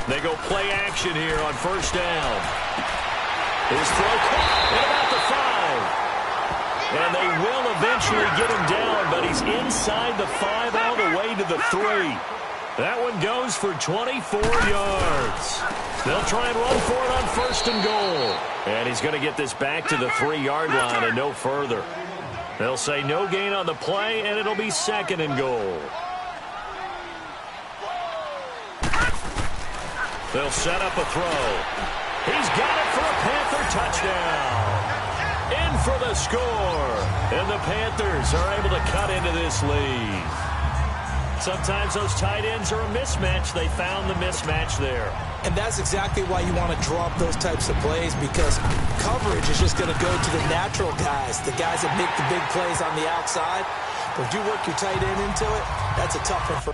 They go play action here on first down. His throw caught at about the 5. And they will eventually get him down, but he's inside the 5 all the way to the 3. That one goes for 24 yards. They'll try and run for it on first and goal. And he's going to get this back to the 3-yard line and no further. They'll say no gain on the play, and it'll be second and goal. They'll set up a throw. He's got it for a Panther touchdown. In for the score. And the Panthers are able to cut into this lead. Sometimes those tight ends are a mismatch. They found the mismatch there. And that's exactly why you want to draw up those types of plays, because coverage is just going to go to the natural guys, the guys that make the big plays on the outside. But if you work your tight end into it, that's a tough one for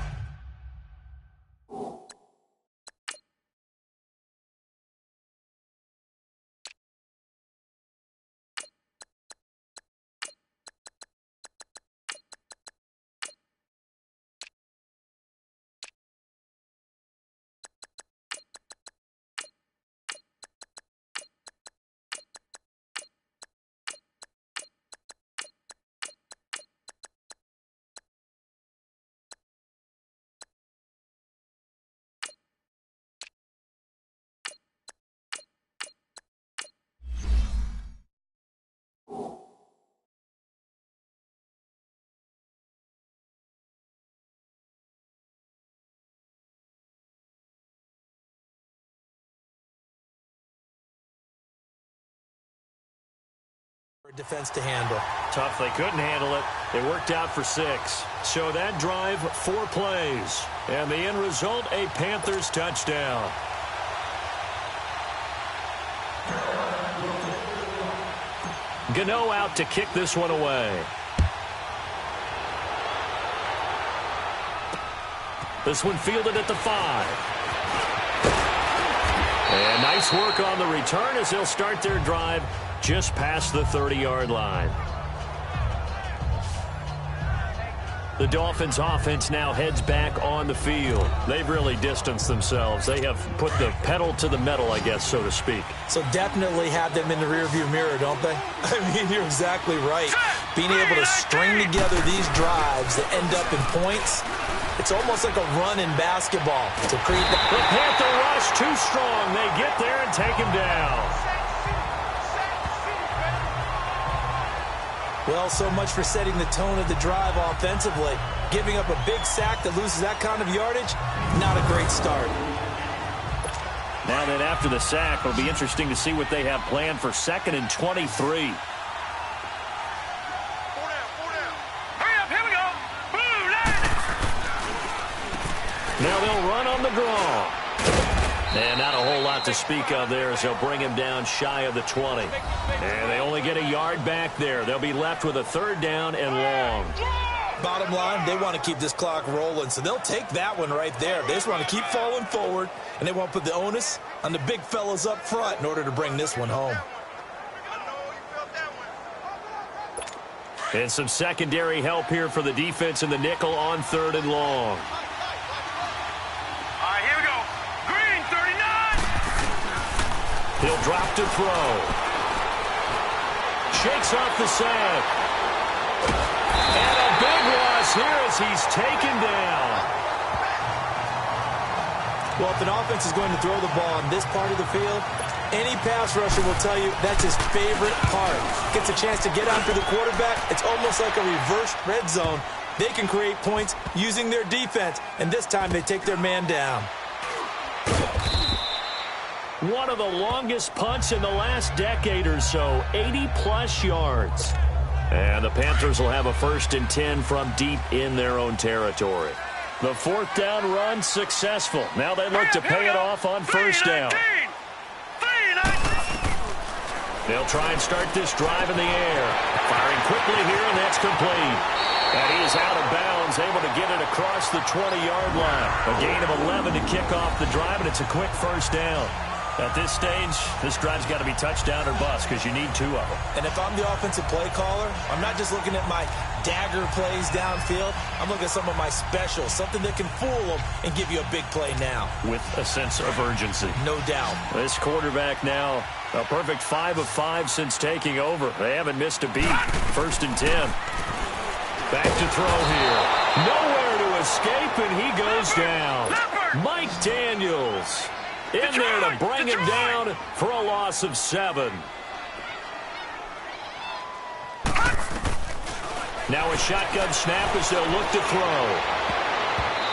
defense to handle. Tough. They couldn't handle it. It worked out for 6. So that drive, 4 plays. And the end result, a Panthers touchdown. Gano out to kick this one away. This one fielded at the 5. And nice work on the return as they'll start their drive just past the 30-yard line. The Dolphins offense now heads back on the field. They've really distanced themselves. They have put the pedal to the metal, I guess, so to speak. So definitely have them in the rearview mirror, don't they? I mean, you're exactly right. Being able to string together these drives that end up in points, it's almost like a run in basketball to create The Panther rush too strong. They get there and take him down. Well, so much for setting the tone of the drive offensively. Giving up a big sack that loses that kind of yardage, not a great start. Now then, after the sack, it'll be interesting to see what they have planned for 2nd and 23. Hurry up, here we go. Boom, Now they'll run on the draw. And not a whole lot to speak of there as they'll bring him down shy of the 20. And they only get a yard back there. They'll be left with a 3rd down and long. Bottom line, they want to keep this clock rolling, so they'll take that one right there. They just want to keep falling forward, and they want to put the onus on the big fellas up front in order to bring this one home. And some secondary help here for the defense in the nickel on 3rd and long. All right, here we go. Green, 39. He'll drop to throw. Shakes off the sack. And a big loss here as he's taken down. Well, if an offense is going to throw the ball on this part of the field, any pass rusher will tell you that's his favorite part. Gets a chance to get after the quarterback. It's almost like a reverse red zone. They can create points using their defense, and this time they take their man down. One of the longest punts in the last decade or so, 80-plus yards. And the Panthers will have a 1st and 10 from deep in their own territory. The 4th down run successful. Now they look to pay it off on 1st down. They'll try and start this drive in the air. Firing quickly here, and that's complete. And he is out of bounds, able to get it across the 20-yard line. A gain of 11 to kick off the drive, and it's a quick 1st down. At this stage, this drive's got to be touchdown or bust because you need 2 of them. And if I'm the offensive play caller, I'm not just looking at my dagger plays downfield. I'm looking at some of my specials, something that can fool them and give you a big play now. With a sense of urgency. No doubt. This quarterback now, a perfect 5 of 5 since taking over. They haven't missed a beat. 1st and 10. Back to throw here. Nowhere to escape, and he goes down. Mike Daniels in there to bring him down for a loss of 7. Now a shotgun snap as they'll look to throw.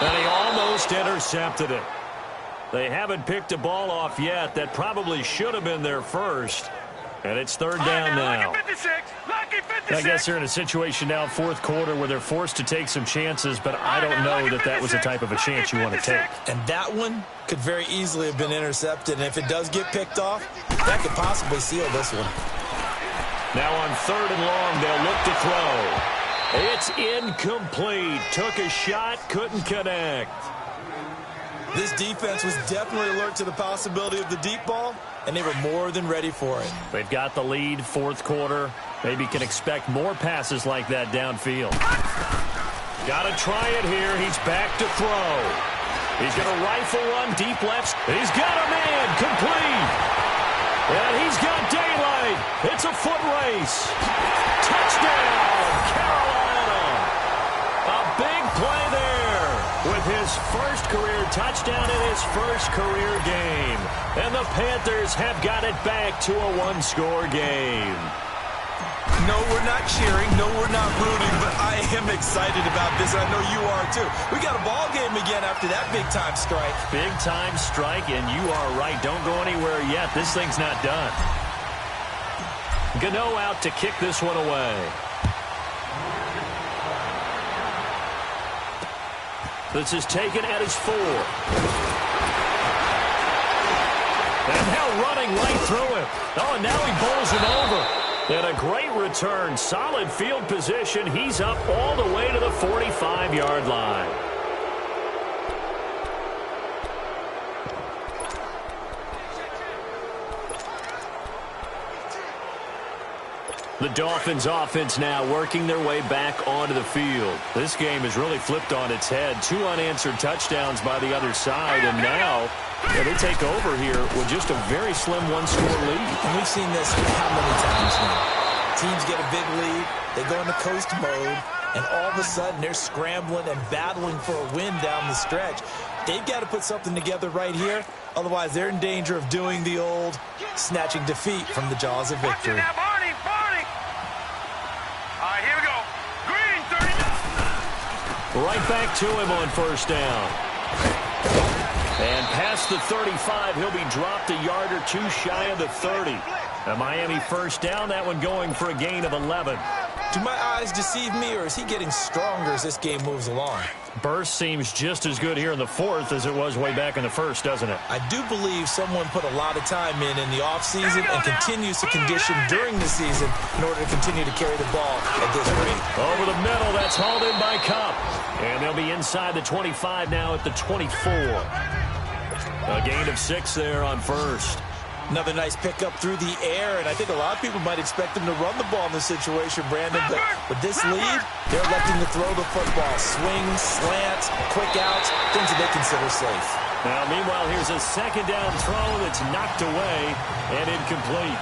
And he almost intercepted it. They haven't picked a ball off yet. That probably should have been their first. And it's 3rd down now. I guess they're in a situation now, 4th quarter, where they're forced to take some chances, but I don't know that that was the type of a chance you want to take. And that one could very easily have been intercepted. And if it does get picked off, that could possibly seal this one. Now on 3rd and long, they'll look to throw. It's incomplete. Took a shot, couldn't connect. This defense was definitely alert to the possibility of the deep ball, and they were more than ready for it. They've got the lead, 4th quarter. Maybe can expect more passes like that downfield. Got to try it here. He's back to throw. He's going to rifle one deep left. He's got a man complete. And he's got daylight. It's a foot race. Touchdown, Carolina. A big play there with his first career touchdown in his first career game. And the Panthers have got it back to a 1-score game. No, we're not cheering. No, we're not rooting, but I am excited about this. I know you are too. We got a ball game again after that big-time strike. Big-time strike, and you are right. Don't go anywhere yet. This thing's not done. Gano out to kick this one away. This is taken at his 4. And now running right through him. Oh, and now he bowls him over. And a great return. Solid field position. He's up all the way to the 45-yard line. The Dolphins offense now working their way back onto the field. This game has really flipped on its head. 2 unanswered touchdowns by the other side, and now they take over here with just a very slim one-score lead. And we've seen this how many times now? Teams get a big lead, they go into coast mode, and all of a sudden they're scrambling and battling for a win down the stretch. They've got to put something together right here, otherwise they're in danger of doing the old snatching defeat from the jaws of victory. Right back to him on first down. And past the 35, he'll be dropped a yard or 2 shy of the 30. A Miami first down, that one going for a gain of 11. Do my eyes deceive me, or is he getting stronger as this game moves along? Burst seems just as good here in the fourth as it was way back in the first, doesn't it? I do believe someone put a lot of time in the offseason and continues to condition during the season in order to continue to carry the ball at this rate. Over the middle, that's hauled in by Kupp. And they'll be inside the 25 now at the 24. A gain of 6 there on first. Another nice pickup through the air, and I think a lot of people might expect him to run the ball in this situation, Brandon, but with this lead, they're electing to throw the football. Swings, slants, quick outs, things that they consider safe. Now, meanwhile, here's a second down throw that's knocked away and incomplete.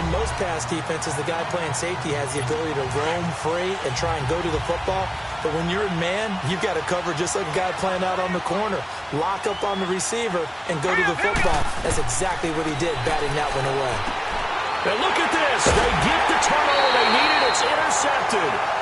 In most pass defenses, the guy playing safety has the ability to roam free and try and go to the football. But when you're in man, you've got to cover just like a guy playing out on the corner. Lock up on the receiver and go to the football. That's exactly what he did, batting that one away. And look at this. They get the turnover they needed. It's intercepted.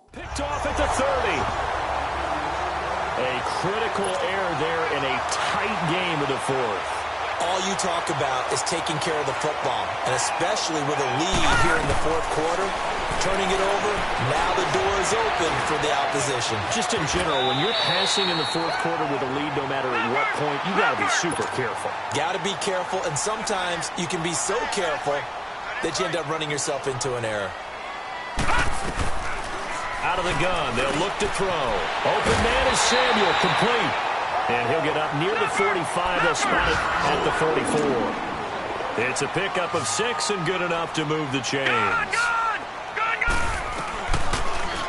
Picked off at the 30. A critical error there in a tight game of the fourth. All you talk about is taking care of the football, and especially with a lead here in the fourth quarter, turning it over, now the door is open for the opposition. Just in general, when you're passing in the fourth quarter with a lead, no matter at what point, you got to be super careful. Got to be careful, and sometimes you can be so careful that you end up running yourself into an error. Out of the gun, they'll look to throw. Open man is Samuel, complete. And he'll get up near the 45. They'll spot it at the 44. It's a pickup of 6 and good enough to move the chains.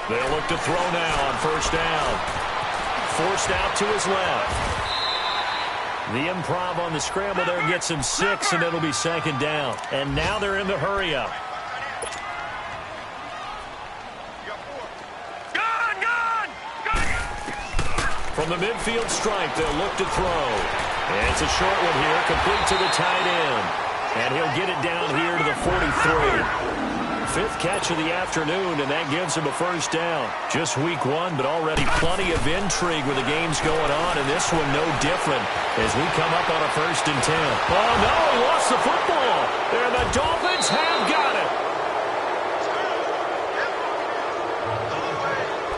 They'll look to throw now on first down. Forced out to his left. The improv on the scramble there gets him 6, and it'll be second down. And now they're in the hurry-up. From the midfield stripe, they'll look to throw. And it's a short one here, complete to the tight end. And he'll get it down here to the 43. 5th catch of the afternoon, and that gives him a first down. Just week 1, but already plenty of intrigue with the games going on, and this one no different as we come up on a 1st and 10. Oh, no, he lost the football. And the Dolphins have got it.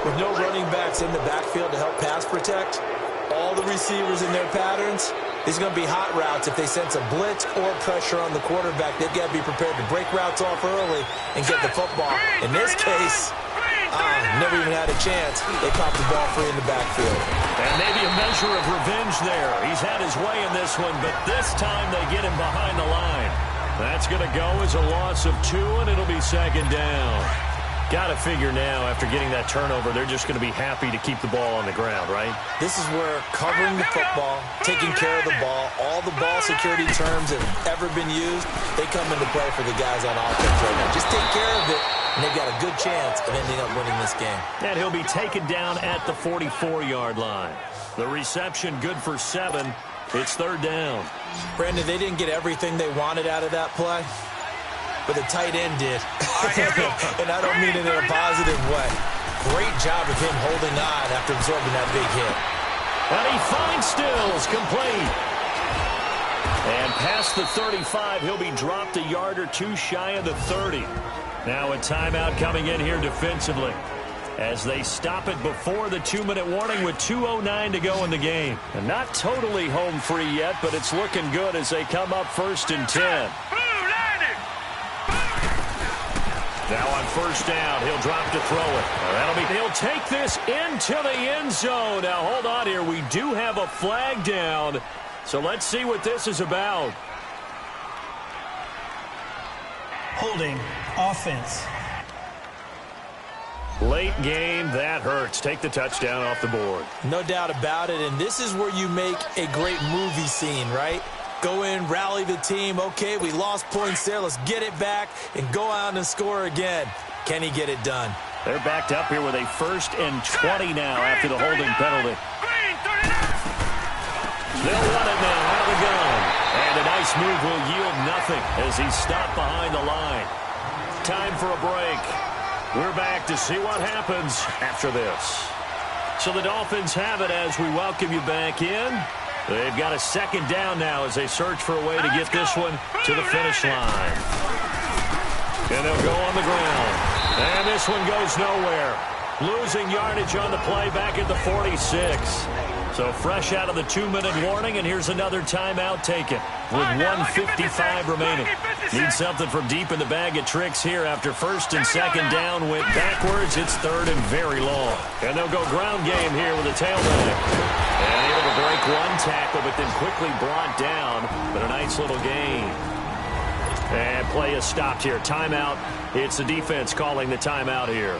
With no running backs in the backfield to help pass protect, all the receivers in their patterns, these are going to be hot routes. If they sense a blitz or pressure on the quarterback, they've got to be prepared to break routes off early and get the football. In this case, never even had a chance. They popped the ball free in the backfield. And maybe a measure of revenge there. He's had his way in this one, but this time they get him behind the line. That's going to go as a loss of 2, and it'll be second down. Got to figure now, after getting that turnover, they're just going to be happy to keep the ball on the ground, right? This is where covering the football, taking care of the ball, all the ball security terms that have ever been used, they come into play for the guys on offense right now. Just take care of it, and they've got a good chance of ending up winning this game. And he'll be taken down at the 44-yard line. The reception good for 7. It's third down. Brandon, they didn't get everything they wanted out of that play, but the tight end did. And I don't mean it in a positive way. Great job of him holding on after absorbing that big hit. And he finds Stills, complete. And past the 35, he'll be dropped a yard or two shy of the 30. Now a timeout coming in here defensively, as they stop it before the 2-minute warning with 2:09 to go in the game. And not totally home free yet, but it's looking good as they come up 1st and 10. Now on 1st down, he'll drop to throw it. He'll take this into the end zone. Now hold on here. We do have a flag down, so let's see what this is about. Holding, offense. Late game, that hurts. Take the touchdown off the board. No doubt about it, and this is where you make a great movie scene, right? Go in, rally the team. Okay, we lost points there. Let's get it back and go out and score again. Can he get it done? They're backed up here with a 1st and 20 now after the holding penalty. They'll run it now out of the gun. And a nice move will yield nothing as he's stopped behind the line. Time for a break. We're back to see what happens after this. So the Dolphins have it as we welcome you back in. They've got a 2nd down now as they search for a way to get this one to the finish line. And they'll go on the ground. And this one goes nowhere. Losing yardage on the play back at the 46. So fresh out of the 2-minute warning, and here's another timeout taken with 1:55 remaining. Need something from deep in the bag of tricks here after 1st and 2nd down went backwards. It's 3rd and very long. And they'll go ground game here with a tailback. And able to break one tackle, but then quickly brought down. But a nice little gain. And play is stopped here. Timeout. It's the defense calling the timeout here,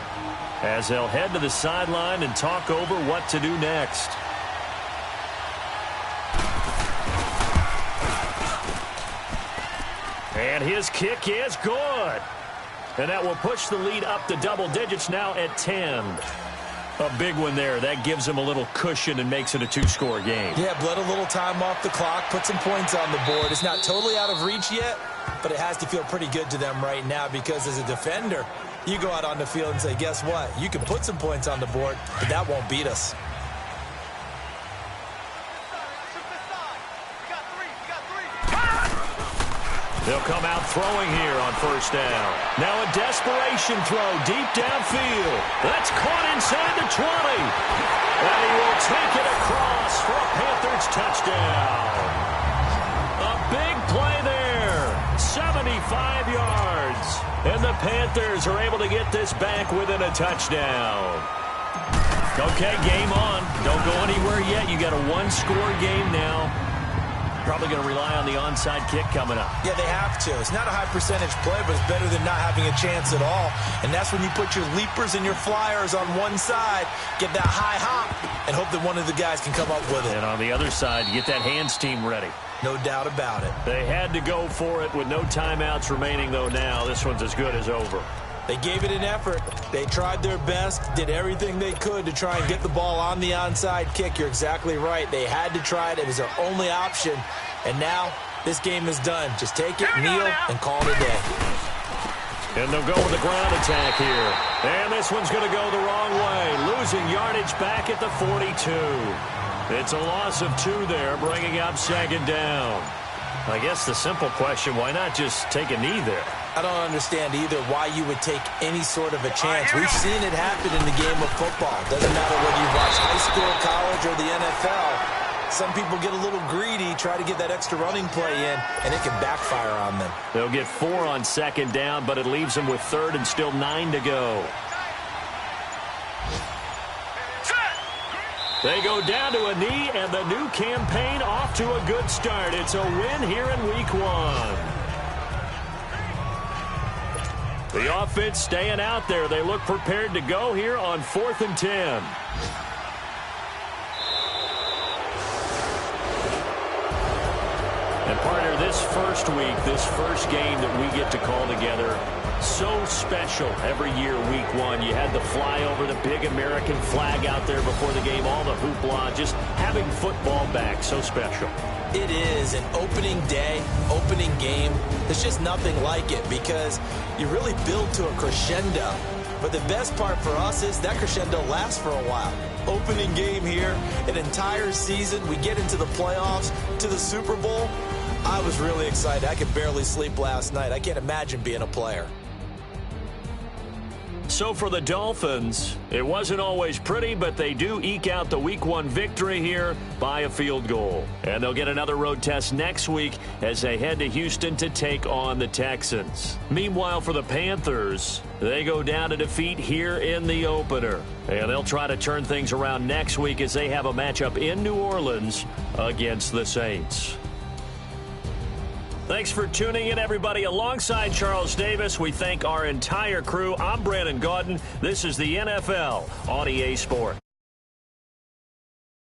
as they'll head to the sideline and talk over what to do next. And his kick is good. And that will push the lead up to double digits now at 10. A big one there. That gives them a little cushion and makes it a 2-score game. Yeah, bled a little time off the clock, put some points on the board. It's not totally out of reach yet, but it has to feel pretty good to them right now, because as a defender, you go out on the field and say, guess what? You can put some points on the board, but that won't beat us. They'll come out throwing here on 1st down. Now a desperation throw deep downfield. That's caught inside the 20. And he will take it across for a Panthers touchdown. A big play there. 75 yards. And the Panthers are able to get this back within a touchdown. Okay, game on. Don't go anywhere yet. You got a 1-score game now. Probably going to rely on the onside kick coming up. Yeah, they have to. It's not a high percentage play, but it's better than not having a chance at all. And that's when you put your leapers and your flyers on one side, get that high hop, and hope that one of the guys can come up with it. And on the other side, you get that hands team ready. No doubt about it. They had to go for it with no timeouts remaining, though, now. This one's as good as over. They gave it an effort. They tried their best, did everything they could to try and get the ball on the onside kick. You're exactly right. They had to try it. It was their only option. And now this game is done. Just take it, kneel, and call it a day. And they'll go with the ground attack here. And this one's going to go the wrong way. Losing yardage back at the 42. It's a loss of 2 there, bringing up 2nd down. I guess the simple question, why not just take a knee there? I don't understand either why you would take any sort of a chance. We've seen it happen in the game of football. Doesn't matter whether you watch high school, college, or the NFL. Some people get a little greedy, try to get that extra running play in, and it can backfire on them. They'll get 4 on 2nd down, but it leaves them with 3rd and still 9 to go. They go down to a knee, and the new campaign off to a good start. It's a win here in Week 1. The offense staying out there. They look prepared to go here on 4th and 10. And partner, this first week, this first game that we get to call together, so special every year, Week 1. You had the flyover, the big American flag out there before the game, all the hoopla, just having football back, so special. It is an opening day, opening game. There's just nothing like it because you really build to a crescendo. But the best part for us is that crescendo lasts for a while. Opening game here, an entire season, we get into the playoffs, to the Super Bowl. I was really excited. I could barely sleep last night. I can't imagine being a player. So for the Dolphins, it wasn't always pretty, but they do eke out the Week 1 victory here by a field goal. And they'll get another road test next week as they head to Houston to take on the Texans. Meanwhile, for the Panthers, they go down to defeat here in the opener. And they'll try to turn things around next week as they have a matchup in New Orleans against the Saints. Thanks for tuning in, everybody. Alongside Charles Davis, we thank our entire crew. I'm Brandon Gaudin. This is the NFL on EA Sports.